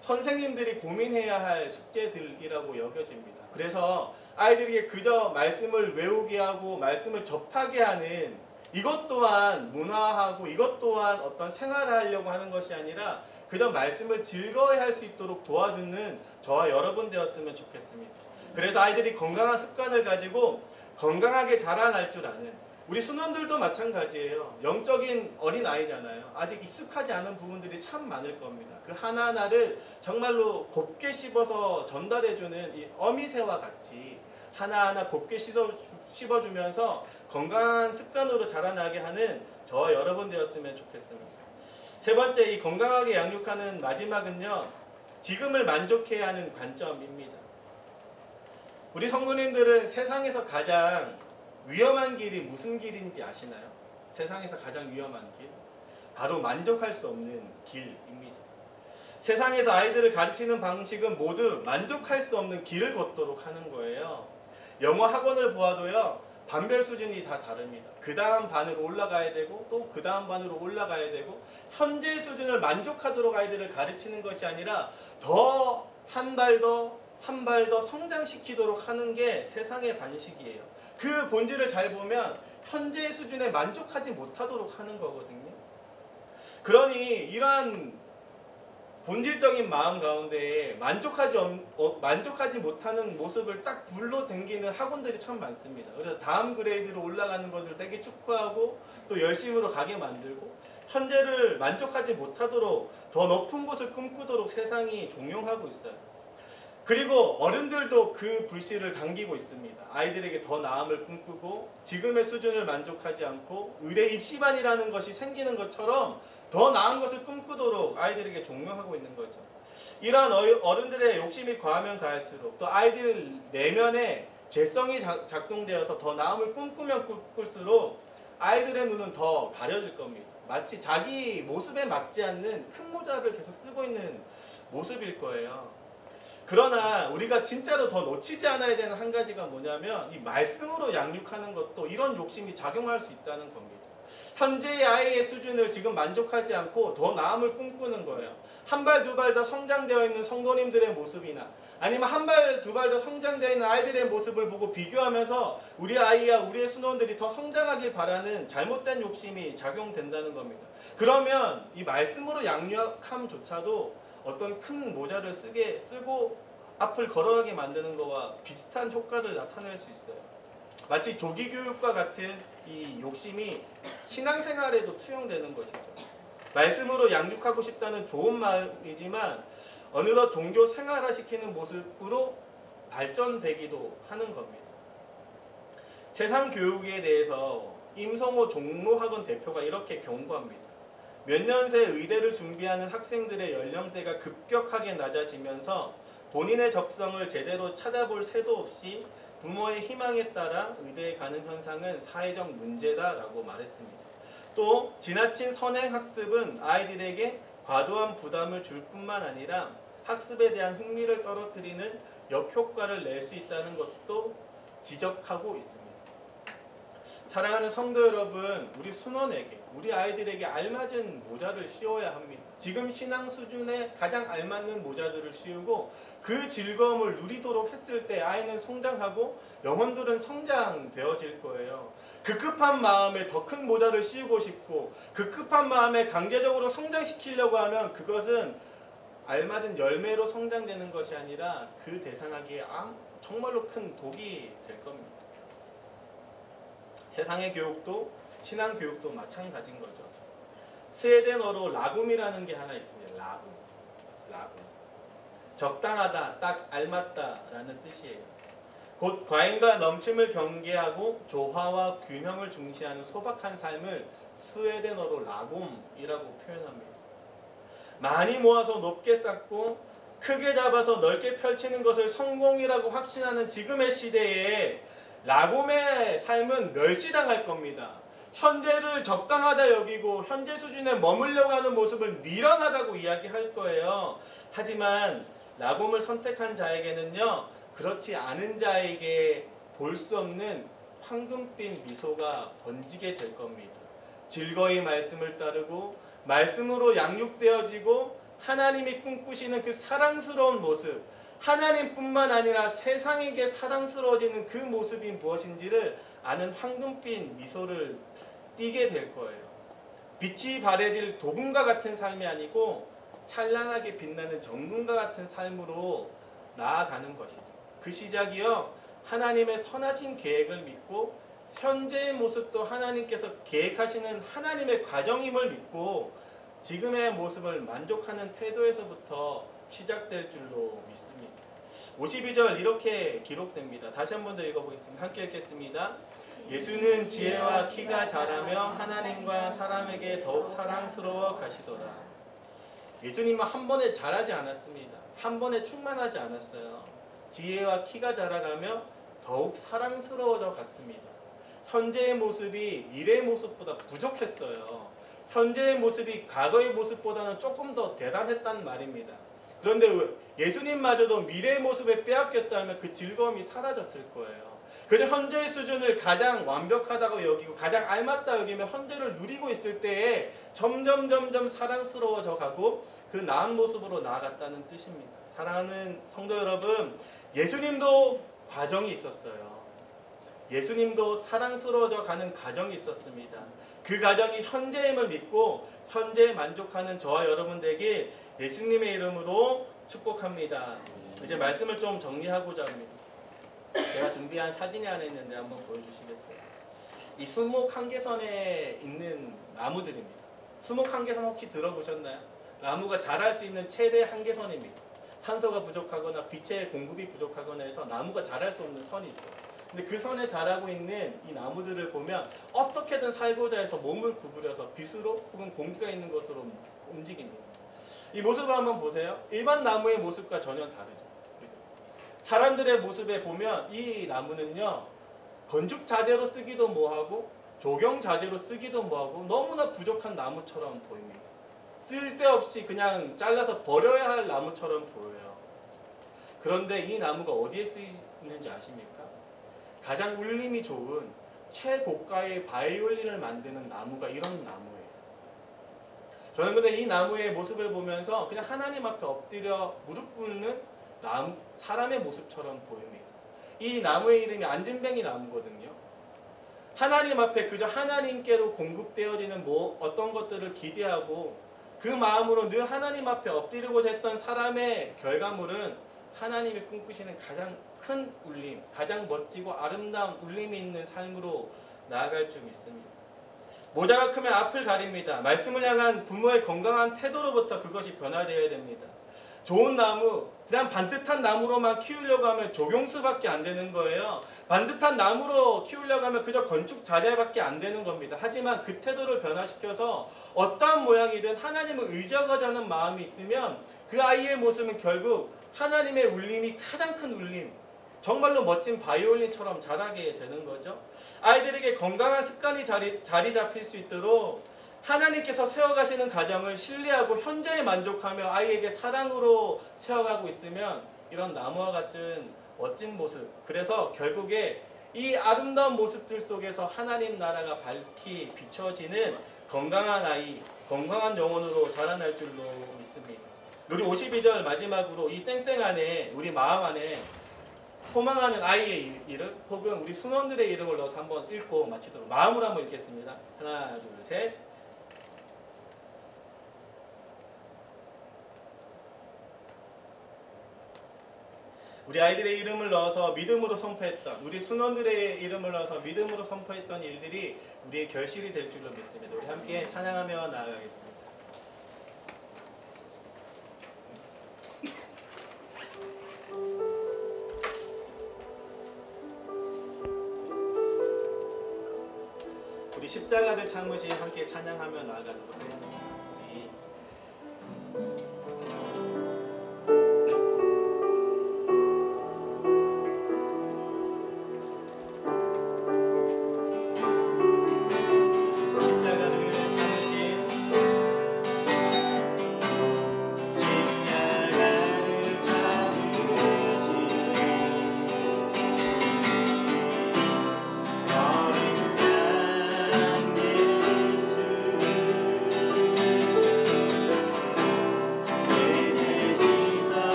선생님들이 고민해야 할 숙제들이라고 여겨집니다. 그래서 아이들에게 그저 말씀을 외우게 하고 말씀을 접하게 하는 이것 또한 문화하고 이것 또한 어떤 생활을 하려고 하는 것이 아니라 그저 말씀을 즐거워할 수 있도록 도와주는 저와 여러분 되었으면 좋겠습니다. 그래서 아이들이 건강한 습관을 가지고 건강하게 자라날 줄 아는 우리 수능들도 마찬가지예요. 영적인 어린아이잖아요. 아직 익숙하지 않은 부분들이 참 많을 겁니다. 그 하나하나를 정말로 곱게 씹어서 전달해주는 이 어미새와 같이 하나하나 곱게 씹어주면서 건강한 습관으로 자라나게 하는 저와 여러분 되었으면 좋겠습니다. 세 번째, 이 건강하게 양육하는 마지막은요, 지금을 만족해야 하는 관점입니다. 우리 성도님들은 세상에서 가장 위험한 길이 무슨 길인지 아시나요? 세상에서 가장 위험한 길? 바로 만족할 수 없는 길입니다. 세상에서 아이들을 가르치는 방식은 모두 만족할 수 없는 길을 걷도록 하는 거예요. 영어 학원을 보아도요, 반별 수준이 다 다릅니다. 그 다음 반으로 올라가야 되고 또 그 다음 반으로 올라가야 되고 현재 수준을 만족하도록 아이들을 가르치는 것이 아니라 더 한 발 더 성장시키도록 하는 게 세상의 방식이에요. 그 본질을 잘 보면 현재 수준에 만족하지 못하도록 하는 거거든요. 그러니 이러한 본질적인 마음 가운데 만족하지 못하는 모습을 딱 불러 당기는 학원들이 참 많습니다. 그래서 다음 그레이드로 올라가는 것을 되게 축구하고 또 열심으로 가게 만들고 현재를 만족하지 못하도록 더 높은 곳을 꿈꾸도록 세상이 종용하고 있어요. 그리고 어른들도 그 불씨를 당기고 있습니다. 아이들에게 더 나음을 꿈꾸고 지금의 수준을 만족하지 않고 의대 입시반이라는 것이 생기는 것처럼 더 나은 것을 꿈꾸도록 아이들에게 종용하고 있는 거죠. 이러한 어른들의 욕심이 과하면 가할수록 또 아이들 내면에 죄성이 작동되어서 더 나음을 꿈꾸면 꿈꿀수록 아이들의 눈은 더 가려질 겁니다. 마치 자기 모습에 맞지 않는 큰 모자를 계속 쓰고 있는 모습일 거예요. 그러나 우리가 진짜로 더 놓치지 않아야 되는 한 가지가 뭐냐면 이 말씀으로 양육하는 것도 이런 욕심이 작용할 수 있다는 겁니다. 현재의 아이의 수준을 지금 만족하지 않고 더 나음을 꿈꾸는 거예요. 한 발 두 발 더 성장되어 있는 성도님들의 모습이나 아니면 한 발 두 발 더 성장되어 있는 아이들의 모습을 보고 비교하면서 우리 아이와 우리의 수노원들이 더 성장하길 바라는 잘못된 욕심이 작용된다는 겁니다. 그러면 이 말씀으로 양육함조차도 어떤 큰 모자를 쓰고 앞을 걸어가게 만드는 것과 비슷한 효과를 나타낼 수 있어요. 마치 조기교육과 같은 이 욕심이 신앙생활에도 투영되는 것이죠. 말씀으로 양육하고 싶다는 좋은 마음이지만 어느덧 종교 생활화시키는 모습으로 발전되기도 하는 겁니다. 세상 교육에 대해서 임성호 종로학원 대표가 이렇게 경고합니다. 몇 년 새 의대를 준비하는 학생들의 연령대가 급격하게 낮아지면서 본인의 적성을 제대로 찾아볼 새도 없이 부모의 희망에 따라 의대에 가는 현상은 사회적 문제다라고 말했습니다. 또 지나친 선행학습은 아이들에게 과도한 부담을 줄 뿐만 아니라 학습에 대한 흥미를 떨어뜨리는 역효과를 낼 수 있다는 것도 지적하고 있습니다. 사랑하는 성도 여러분, 우리 순원에게, 우리 아이들에게 알맞은 모자를 씌워야 합니다. 지금 신앙 수준에 가장 알맞는 모자들을 씌우고 그 즐거움을 누리도록 했을 때 아이는 성장하고 영혼들은 성장되어질 거예요. 그 급한 마음에 더 큰 모자를 씌우고 싶고 그 급한 마음에 강제적으로 성장시키려고 하면 그것은 알맞은 열매로 성장되는 것이 아니라 그 대상에게 정말로 큰 독이 될 겁니다. 세상의 교육도 신앙 교육도 마찬가지인 거죠. 스웨덴어로 라굼이라는 게 하나 있습니다. 라굼. 적당하다, 딱 알맞다라는 뜻이에요. 곧 과잉과 넘침을 경계하고 조화와 균형을 중시하는 소박한 삶을 스웨덴어로 라굼이라고 표현합니다. 많이 모아서 높게 쌓고 크게 잡아서 넓게 펼치는 것을 성공이라고 확신하는 지금의 시대에 라굼의 삶은 멸시당할 겁니다. 현재를 적당하다 여기고 현재 수준에 머물려고 하는 모습을 미련하다고 이야기할 거예요. 하지만 라굼을 선택한 자에게는요, 그렇지 않은 자에게 볼 수 없는 황금빛 미소가 번지게 될 겁니다. 즐거이 말씀을 따르고 말씀으로 양육되어지고 하나님이 꿈꾸시는 그 사랑스러운 모습, 하나님뿐만 아니라 세상에게 사랑스러워지는 그 모습이 무엇인지를 아는 황금빛 미소를 띠게 될 거예요. 빛이 바래질 도금과 같은 삶이 아니고 찬란하게 빛나는 정금과 같은 삶으로 나아가는 것이죠. 그 시작이요, 하나님의 선하신 계획을 믿고 현재의 모습도 하나님께서 계획하시는 하나님의 과정임을 믿고 지금의 모습을 만족하는 태도에서부터 시작될 줄로 믿습니다. 52절 이렇게 기록됩니다. 다시 한 번 더 읽어보겠습니다. 함께 읽겠습니다. 예수는 지혜와 키가 자라며 하나님과 사람에게 더욱 사랑스러워 가시더라. 예수님은 한 번에 자라지 않았습니다. 한 번에 충만하지 않았어요. 지혜와 키가 자라가며 더욱 사랑스러워져 갔습니다. 현재의 모습이 미래의 모습보다 부족했어요. 현재의 모습이 과거의 모습보다는 조금 더 대단했단 말입니다. 그런데 예수님마저도 미래의 모습에 빼앗겼다면 그 즐거움이 사라졌을 거예요. 그래서 현재의 수준을 가장 완벽하다고 여기고 가장 알맞다 여기며 현재를 누리고 있을 때에 점점 사랑스러워져 가고 그 나은 모습으로 나아갔다는 뜻입니다. 사랑하는 성도 여러분, 예수님도 과정이 있었어요. 예수님도 사랑스러워져 가는 과정이 있었습니다. 그 과정이 현재임을 믿고 현재에 만족하는 저와 여러분들에게 예수님의 이름으로 축복합니다. 이제 말씀을 좀 정리하고자 합니다. 제가 준비한 사진이 하나 있는데 한번 보여주시겠어요? 이 수목 한계선에 있는 나무들입니다. 수목 한계선 혹시 들어보셨나요? 나무가 자랄 수 있는 최대 한계선입니다. 산소가 부족하거나 빛의 공급이 부족하거나 해서 나무가 자랄 수 없는 선이 있어요. 근데 그 선에 자라고 있는 이 나무들을 보면 어떻게든 살고자 해서 몸을 구부려서 빛으로 혹은 공기가 있는 곳으로 움직입니다. 이 모습을 한번 보세요. 일반 나무의 모습과 전혀 다르죠. 그죠? 사람들의 모습에 보면 이 나무는요, 건축 자재로 쓰기도 뭐하고 조경 자재로 쓰기도 뭐하고 너무나 부족한 나무처럼 보입니다. 쓸데없이 그냥 잘라서 버려야 할 나무처럼 보여요. 그런데 이 나무가 어디에 쓰이는지 아십니까? 가장 울림이 좋은 최고가의 바이올린을 만드는 나무가 이런 나무예요. 저는 근데 이 나무의 모습을 보면서 그냥 하나님 앞에 엎드려 무릎 꿇는 사람의 모습처럼 보입니다. 이 나무의 이름이 안진뱅이 나무거든요. 하나님 앞에 그저 하나님께로 공급되어지는 어떤 것들을 기대하고 그 마음으로 늘 하나님 앞에 엎드리고자 했던 사람의 결과물은 하나님이 꿈꾸시는 가장 큰 울림, 가장 멋지고 아름다운 울림이 있는 삶으로 나아갈 줄 믿습니다. 모자가 크면 앞을 가립니다. 말씀을 향한 부모의 건강한 태도로부터 그것이 변화되어야 됩니다. 좋은 나무, 그냥 반듯한 나무로만 키우려고 하면 조경수밖에 안 되는 거예요. 반듯한 나무로 키우려고 하면 그저 건축 자재밖에 안 되는 겁니다. 하지만 그 태도를 변화시켜서 어떠한 모양이든 하나님을 의지하고자 하는 마음이 있으면 그 아이의 모습은 결국 하나님의 울림이 가장 큰 울림, 정말로 멋진 바이올린처럼 자라게 되는 거죠. 아이들에게 건강한 습관이 자리 잡힐 수 있도록 하나님께서 세워가시는 가정을 신뢰하고 현재에 만족하며 아이에게 사랑으로 세워가고 있으면 이런 나무와 같은 멋진 모습, 그래서 결국에 이 아름다운 모습들 속에서 하나님 나라가 밝히 비춰지는 건강한 아이, 건강한 영혼으로 자라날 줄로 믿습니다. 우리 52절 마지막으로 이 땡땡 안에 우리 마음 안에 소망하는 아이의 이름 혹은 우리 순원들의 이름을 넣어서 한번 읽고 마치도록 마음으로 한번 읽겠습니다. 하나, 둘, 셋. 우리 아이들의 이름을 넣어서 믿음으로 선포했던, 우리 순원들의 이름을 넣어서 믿음으로 선포했던 일들이 우리의 결실이 될 줄로 믿습니다. 우리 함께 찬양하며 나아가겠습니다. 우리 십자가를 참으시 함께 찬양하며 나아가도록 하겠습니다.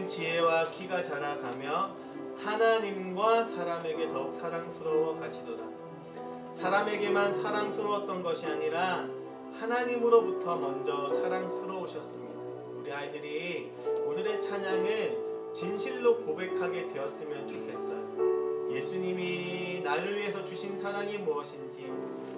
지혜와 키가 자라가며 하나님과 사람에게 더욱 사랑스러워 가시도다. 사람에게만 사랑스러웠던 것이 아니라 하나님으로부터 먼저 사랑스러우셨습니다. 우리 아이들이 오늘의 찬양을 진실로 고백하게 되었으면 좋겠어요. 예수님이 나를 위해서 주신 사랑이 무엇인지,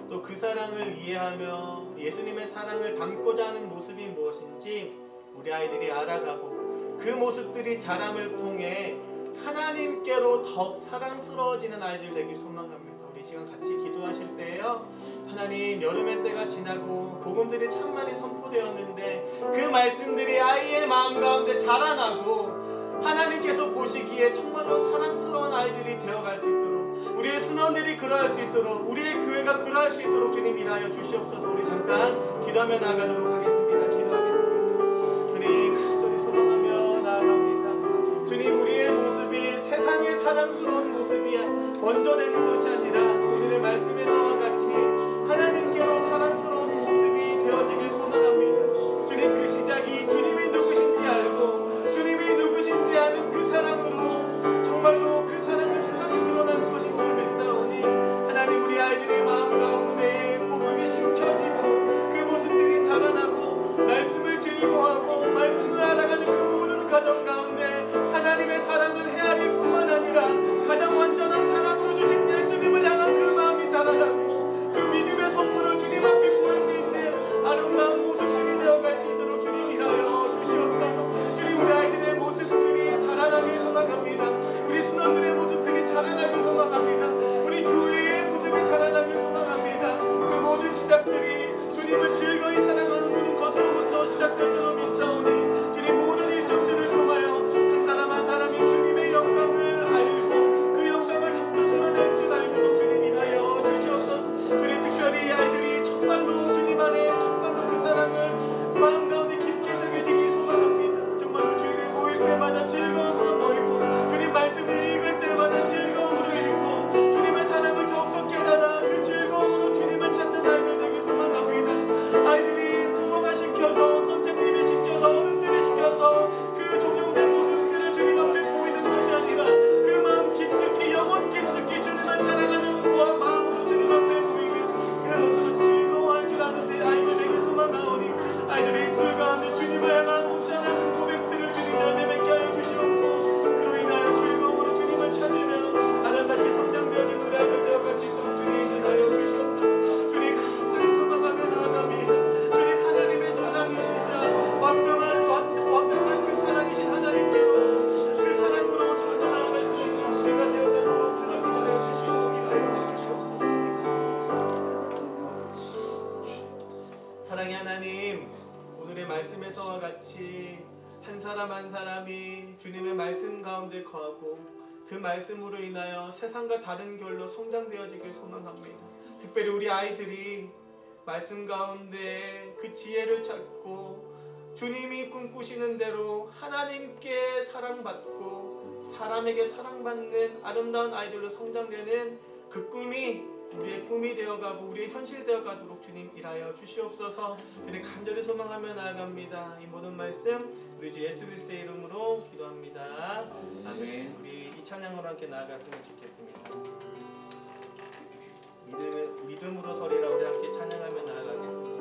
또 그 사랑을 이해하며 예수님의 사랑을 담고자 하는 모습이 무엇인지 우리 아이들이 알아가고, 그 모습들이 자람을 통해 하나님께로 더욱 사랑스러워지는 아이들 되길 소망합니다. 우리 시간 같이 기도하실 때요, 하나님, 여름의 때가 지나고 복음들이 참 많이 선포되었는데 그 말씀들이 아이의 마음 가운데 자라나고 하나님께서 보시기에 정말로 사랑스러운 아이들이 되어갈 수 있도록, 우리의 순원들이 그러할 수 있도록, 우리의 교회가 그러할 수 있도록 주님 일하여 주시옵소서. 우리 잠깐 기도하며 나아가도록 하겠습니다. 기도하겠습니다. 우리 간절히 소망하며 나아갑니다. 주님, 우리의 모습이 세상의 사랑스러운 모습이 먼저 되는 것이 아니라 오늘의 말씀에서와 같이 하나님께로 사랑스러운 모습이 되어지길 소망합니다. 주님, 그 시작이 주님이 누구신지 알고 주님이 누구신지 아는 그 사랑으로 정말로 그 사랑을 세상에 드러나는 것인 줄 믿사오니, 하나님, 우리 아이들의 마음 가운데 복음이 심겨지고 그 모습들이 자라나고 말씀을 즐거워하고 말씀을 알아가는 그 모든 가정 가운데 하나님의 사랑을 헤아릴 뿐만 아니라 가장 완전한 사랑으로 주신 예수님을 향한 그 마음이 자라나고 그 믿음의 선포를 주님 앞에 보일 수 있는 아름다운 모습들이 되어갈 수 있도록 주님 일하여 주시옵소서. 주님, 우리 아이들의 모습들이 자라나길 소망합니다. 우리 순원들의 모습들이 자라나길 소망합니다. 우리 교회의 모습이 자라나길 소망합니다. 그 모든 시작들이 주님을 즐거이 사랑하는 것으로부터 시작될 줄로 믿사오니, 주님, 모든 일정들을 통하여 한 사람 한 사람이 주님의 영광을 알고 그 영광을 전부 드러낼 줄 알도록 주님 일하여 주시옵소서. 주님, 특별히 아이들이 정말로 주님 안에 정말로 그 사랑을 마음 가운데 깊게 새겨지길 소망합니다. 정말로 주일에 모일 때마다 즐거움으로 모이고 주님 말씀을 읽을 때마다 즐거움으로 읽고 주님의 사랑을 더욱더 깨달아 그 즐거움으로 주님을 찾는 아이들 되길 소망합니다. 아이들이 부모가 시켜서, 선생님이 시켜서, 어른들이 시켜서 그 종용된 모습들을 주님 앞에 보이는 것이 아니라 그 마음 깊숙이, 영혼 깊숙이 주님을 사랑하는 마음으로 주님 앞에 보이며 그것으로 즐거워할 줄 아는데 아이들 되길 소망하오니, 아이들의 입술 가운데 주님을 향한 온전한 고백들을 주님 열매 맺게 하여 주시옵고, 그로 인하여 즐거움으로 주님을 찾으며 아름답게 성장되어진 우리 아이들 되어갈 수 있도록 주님 인하여 주시옵소서. 주님, 간절히 소망하며 나아갑니다. 주님, 하나님의 사랑이시자 완벽한 그 사랑이신 하나님께로 그 사랑으로 더 나아갈 수 있는 우리가 되어가도록 주님 인하여 주시옵고 인하여 주시옵소서. 사랑의 하나님, 오늘의 말씀에서와 같이 한 사람 한 사람이 주님의 말씀 가운데 거하고 그 말씀으로 인하여 세상과 다른 결로 성장되어지길 소망합니다. 특별히 우리 아이들이 말씀 가운데 그 지혜를 찾고 주님이 꿈꾸시는 대로 하나님께 사랑받고 사람에게 사랑받는 아름다운 아이들로 성장되는 그 꿈이 우리의 꿈이 되어가고 우리의 현실 되어가도록 주님 일하여 주시옵소서. 주님 간절히 소망하며 나아갑니다. 이 모든 말씀 우리 주 예수 그리스도의 이름으로 기도합니다. 아멘. 우리 이 찬양으로 함께 나아갔으면 좋겠습니다. 믿음으로 서리라. 우리 함께 찬양하며 나아가겠습니다.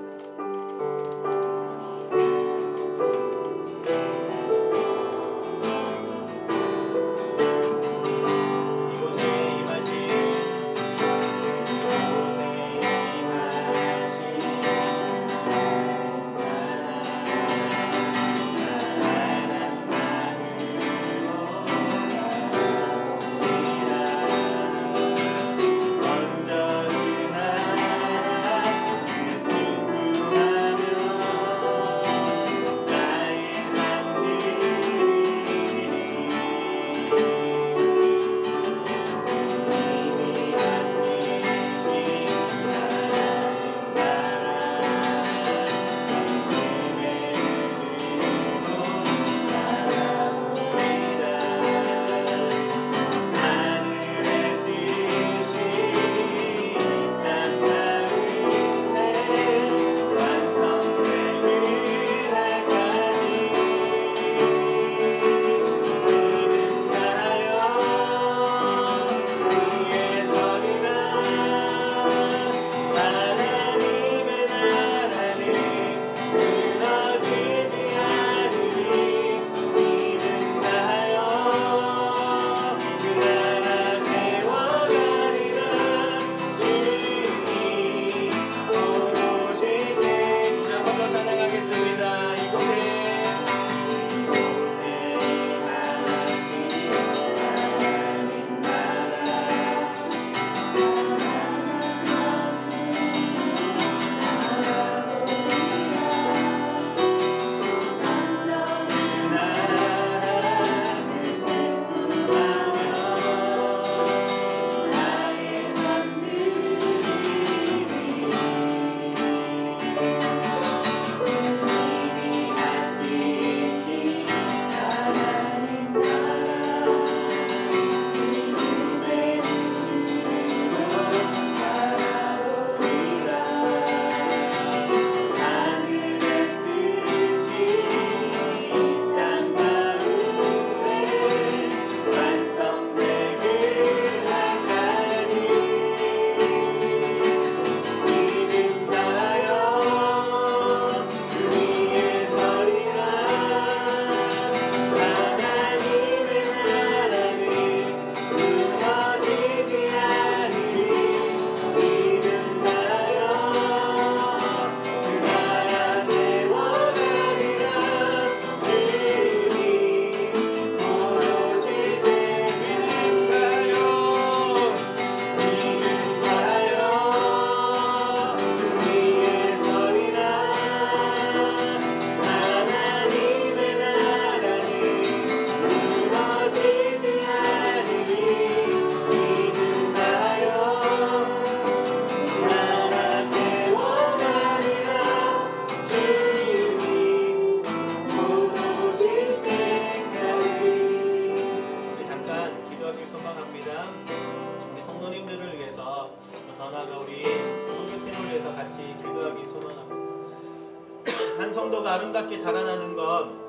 언제나 소망합니다. 우리 성도님들을 위해서 더 나아가 우리 선교팀을 위해서 같이 기도하기 소망합니다. 한 성도가 아름답게 자라나는 건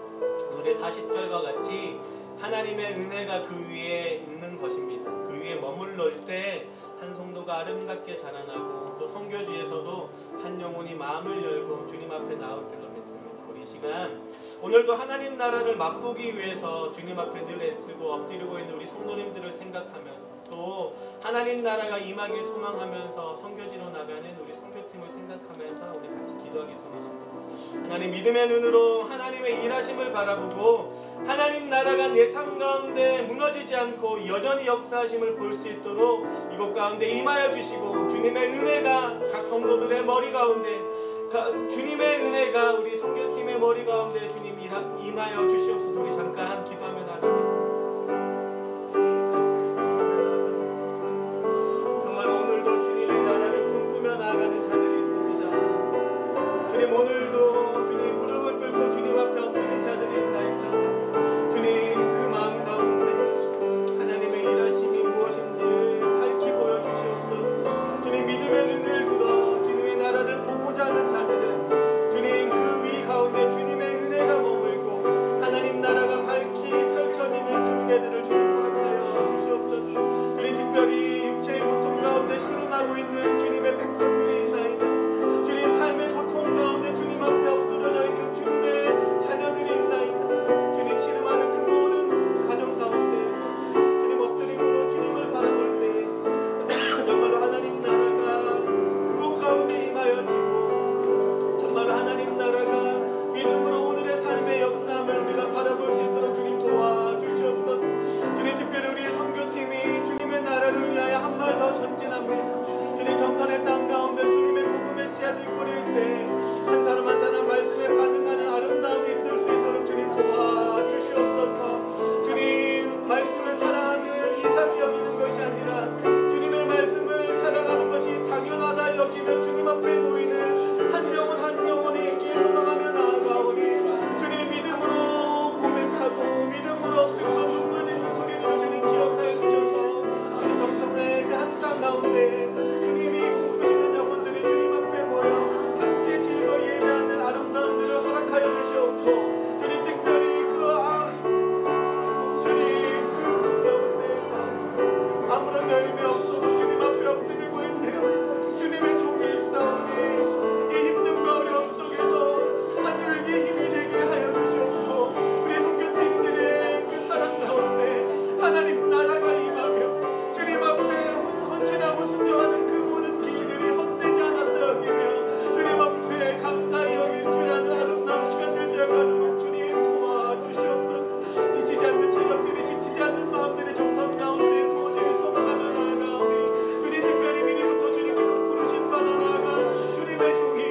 우리 40절과 같이 하나님의 은혜가 그 위에 있는 것입니다. 그 위에 머물러 때 한 성도가 아름답게 자라나고 또 선교지에서도 한 영혼이 마음을 열고 주님 앞에 나올 줄로 믿습니다. 우리 이 시간 오늘도 하나님 나라를 맛보기 위해서 주님 앞에 늘 애쓰고 엎드리고 있는 우리 성도님들을 생각하면서 또 하나님 나라가 임하길 소망하면서 선교지로 나가는 우리 선교팀을 생각하면서 우리 같이 기도하기 소망합니다. 하나님 믿음의 눈으로 하나님의 일하심을 바라보고 하나님 나라가 내 삶 가운데 무너지지 않고 여전히 역사하심을 볼 수 있도록 이곳 가운데 임하여 주시고 주님의 은혜가 각 성도들의 머리 가운데 주님의 은혜가 우리 선교팀의 머리 가운데 주님 임하여 주시옵소서. 우리 잠깐 기도하며 나가겠습니다. 정말 오늘도 주님의 나라를 꿈꾸며 나아가는 자들이 있습니다. 주님 오늘도 주님 무릎을 꿇고 주님 앞에 엎드린 자들이 있나이까. 주님 그 마음 가운데 하나님의 일하심이 무엇인지를 밝히 보여주시옵소서. 주님 믿음의 눈을 들어 주님의 나라를 보고자 하는 자들 주님 그 위 가운데 주님의 은혜가 머물고 하나님 나라가 밝히 펼쳐지는 그 은혜들을 주님 허락하여 주시옵소서. 주님 특별히 육체의 고통 가운데 신음하고 있는 주님의 백성들이 있나이다. 주님 삶의 고통 가운데 주님 앞에 엎드려져 있는 주님의 자녀들이 있나이다. 주님 신음하는 그 모든 가정 가운데에서 주님 엎드림으로 주님을 바라볼 때 정말로 하나님 나라가 그곳 가운데 임하여지고 정말로 하나님 나라가 믿음으로 오늘의 삶의 역사함을 우리가 바라볼 수 있도록 주님 도와주시옵소서. 주님 특별히 우리 선교팀이 주님의 나라를 위하여 한 발 더 전진합니다. 주님 정선의 땅 가운데 주님의 복음의 씨앗을 뿌릴 때 한 사람 한 사람 말씀에 반응하는 아름다움이 있을 수 있도록 주님 도와주시옵소서. 주님 말씀을 사랑하는 이상이 여기는 것이 아니라 주님의 말씀을 사랑하는 것이 당연하다 여기면 주님 앞에 모이는 한 영혼 한 영혼이 있기에 소망하며 나아가오니 주님 믿음으로 고백하고 믿음으로 엎드리고 눈물 짓는 소리들을 주님 기억하여 주셔서 주님 정성의 그 한 땅 가운데 주님이 꿈꾸시는 영혼들이 주님 앞에 모여 함께 즐거이 예배하는 아름다움들을 허락하여 주시옵고 주님 특별히 주님 그 가운데에서 아무런 열매 없어도 주님 앞에 엎드리고 있네요. 주님의 종이 있사오니 이 힘든 어려움 속에서 한 줄기 힘이 되게 하여 주시옵고 우리 선교팀들의 그 사랑 가운데 하나님 나라가 임하며 주님 앞에 헌신하고 순종하는 그 모든 길들이 헛되지 않았다 여기며 주님 앞에 감사히 여길 줄 아는 아름다운 시간들 되어가는 주님 도와주시옵소서. 지치지 않는 체력들이 지치지 않는 마음들이 정성 가운데 소원들이 소망하며 나아가오니 주님 특별히 미리부터 주님께로 부르심 받아 나아간 주님의 종이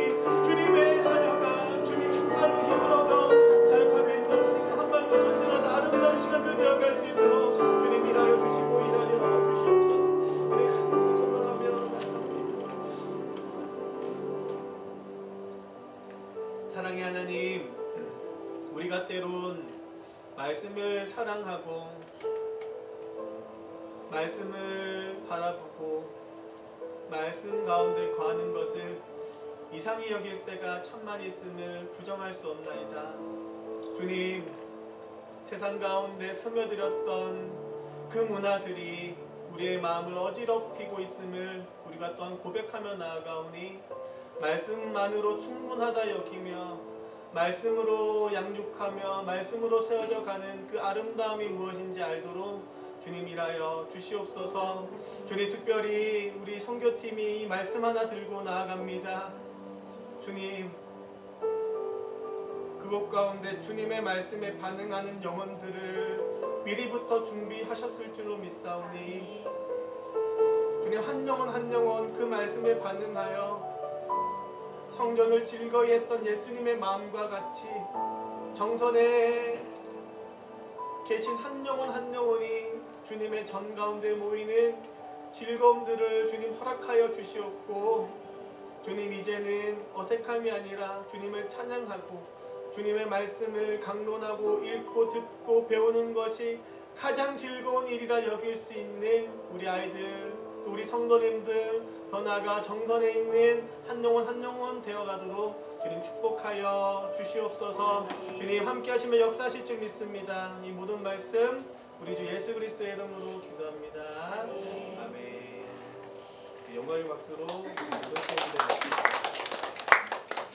주님의 자녀가 주님 정말 힘을 얻어 사역함에 있어서 한 발 더 전진하는 아름다운 시간들 되어갈 수 있도록 주님 일하여 주시고 일하여 주시옵소서. 우리 간절히 소망하며 나아갑니다. 사랑의 하나님, 우리가 때론 말씀을 사랑하고 말씀을 바라보고 말씀 가운데 거하는 것을 이상히 여길 때가 천만 있음을 부정할 수 없나이다. 주님, 세상 가운데 스며들었던 그 문화들이 우리의 마음을 어지럽히고 있음을 우리가 또한 고백하며 나아가오니 말씀만으로 충분하다 여기며 말씀으로 양육하며 말씀으로 세워져 가는 그 아름다움이 무엇인지 알도록 주님 일하여 주시옵소서. 주님 특별히 우리 선교팀이 이 말씀 하나 들고 나아갑니다. 주님 그곳 가운데 주님의 말씀에 반응하는 영혼들을 미리부터 준비하셨을 줄로 믿사오니 주님 한 영혼 한 영혼 그 말씀에 반응하여 성전을 즐거이 했던 예수님의 마음과 같이 정선에 계신 한 영혼 한 영혼이 주님의 전 가운데 모이는 즐거움들을 주님 허락하여 주시옵고 주님 이제는 어색함이 아니라 주님을 찬양하고 주님의 말씀을 강론하고 읽고 듣고 배우는 것이 가장 즐거운 일이라 여길 수 있는 우리 아이들, 또 우리 성도님들, 더 나아가 정선에 있는 한 영혼 되어가도록 주님 축복하여 주시옵소서. 주님 함께 하시며 역사하실 줄 믿습니다. 이 모든 말씀 우리 주 예수 그리스도의 이름으로 기도합니다. 아멘. 영광의 박수로 모든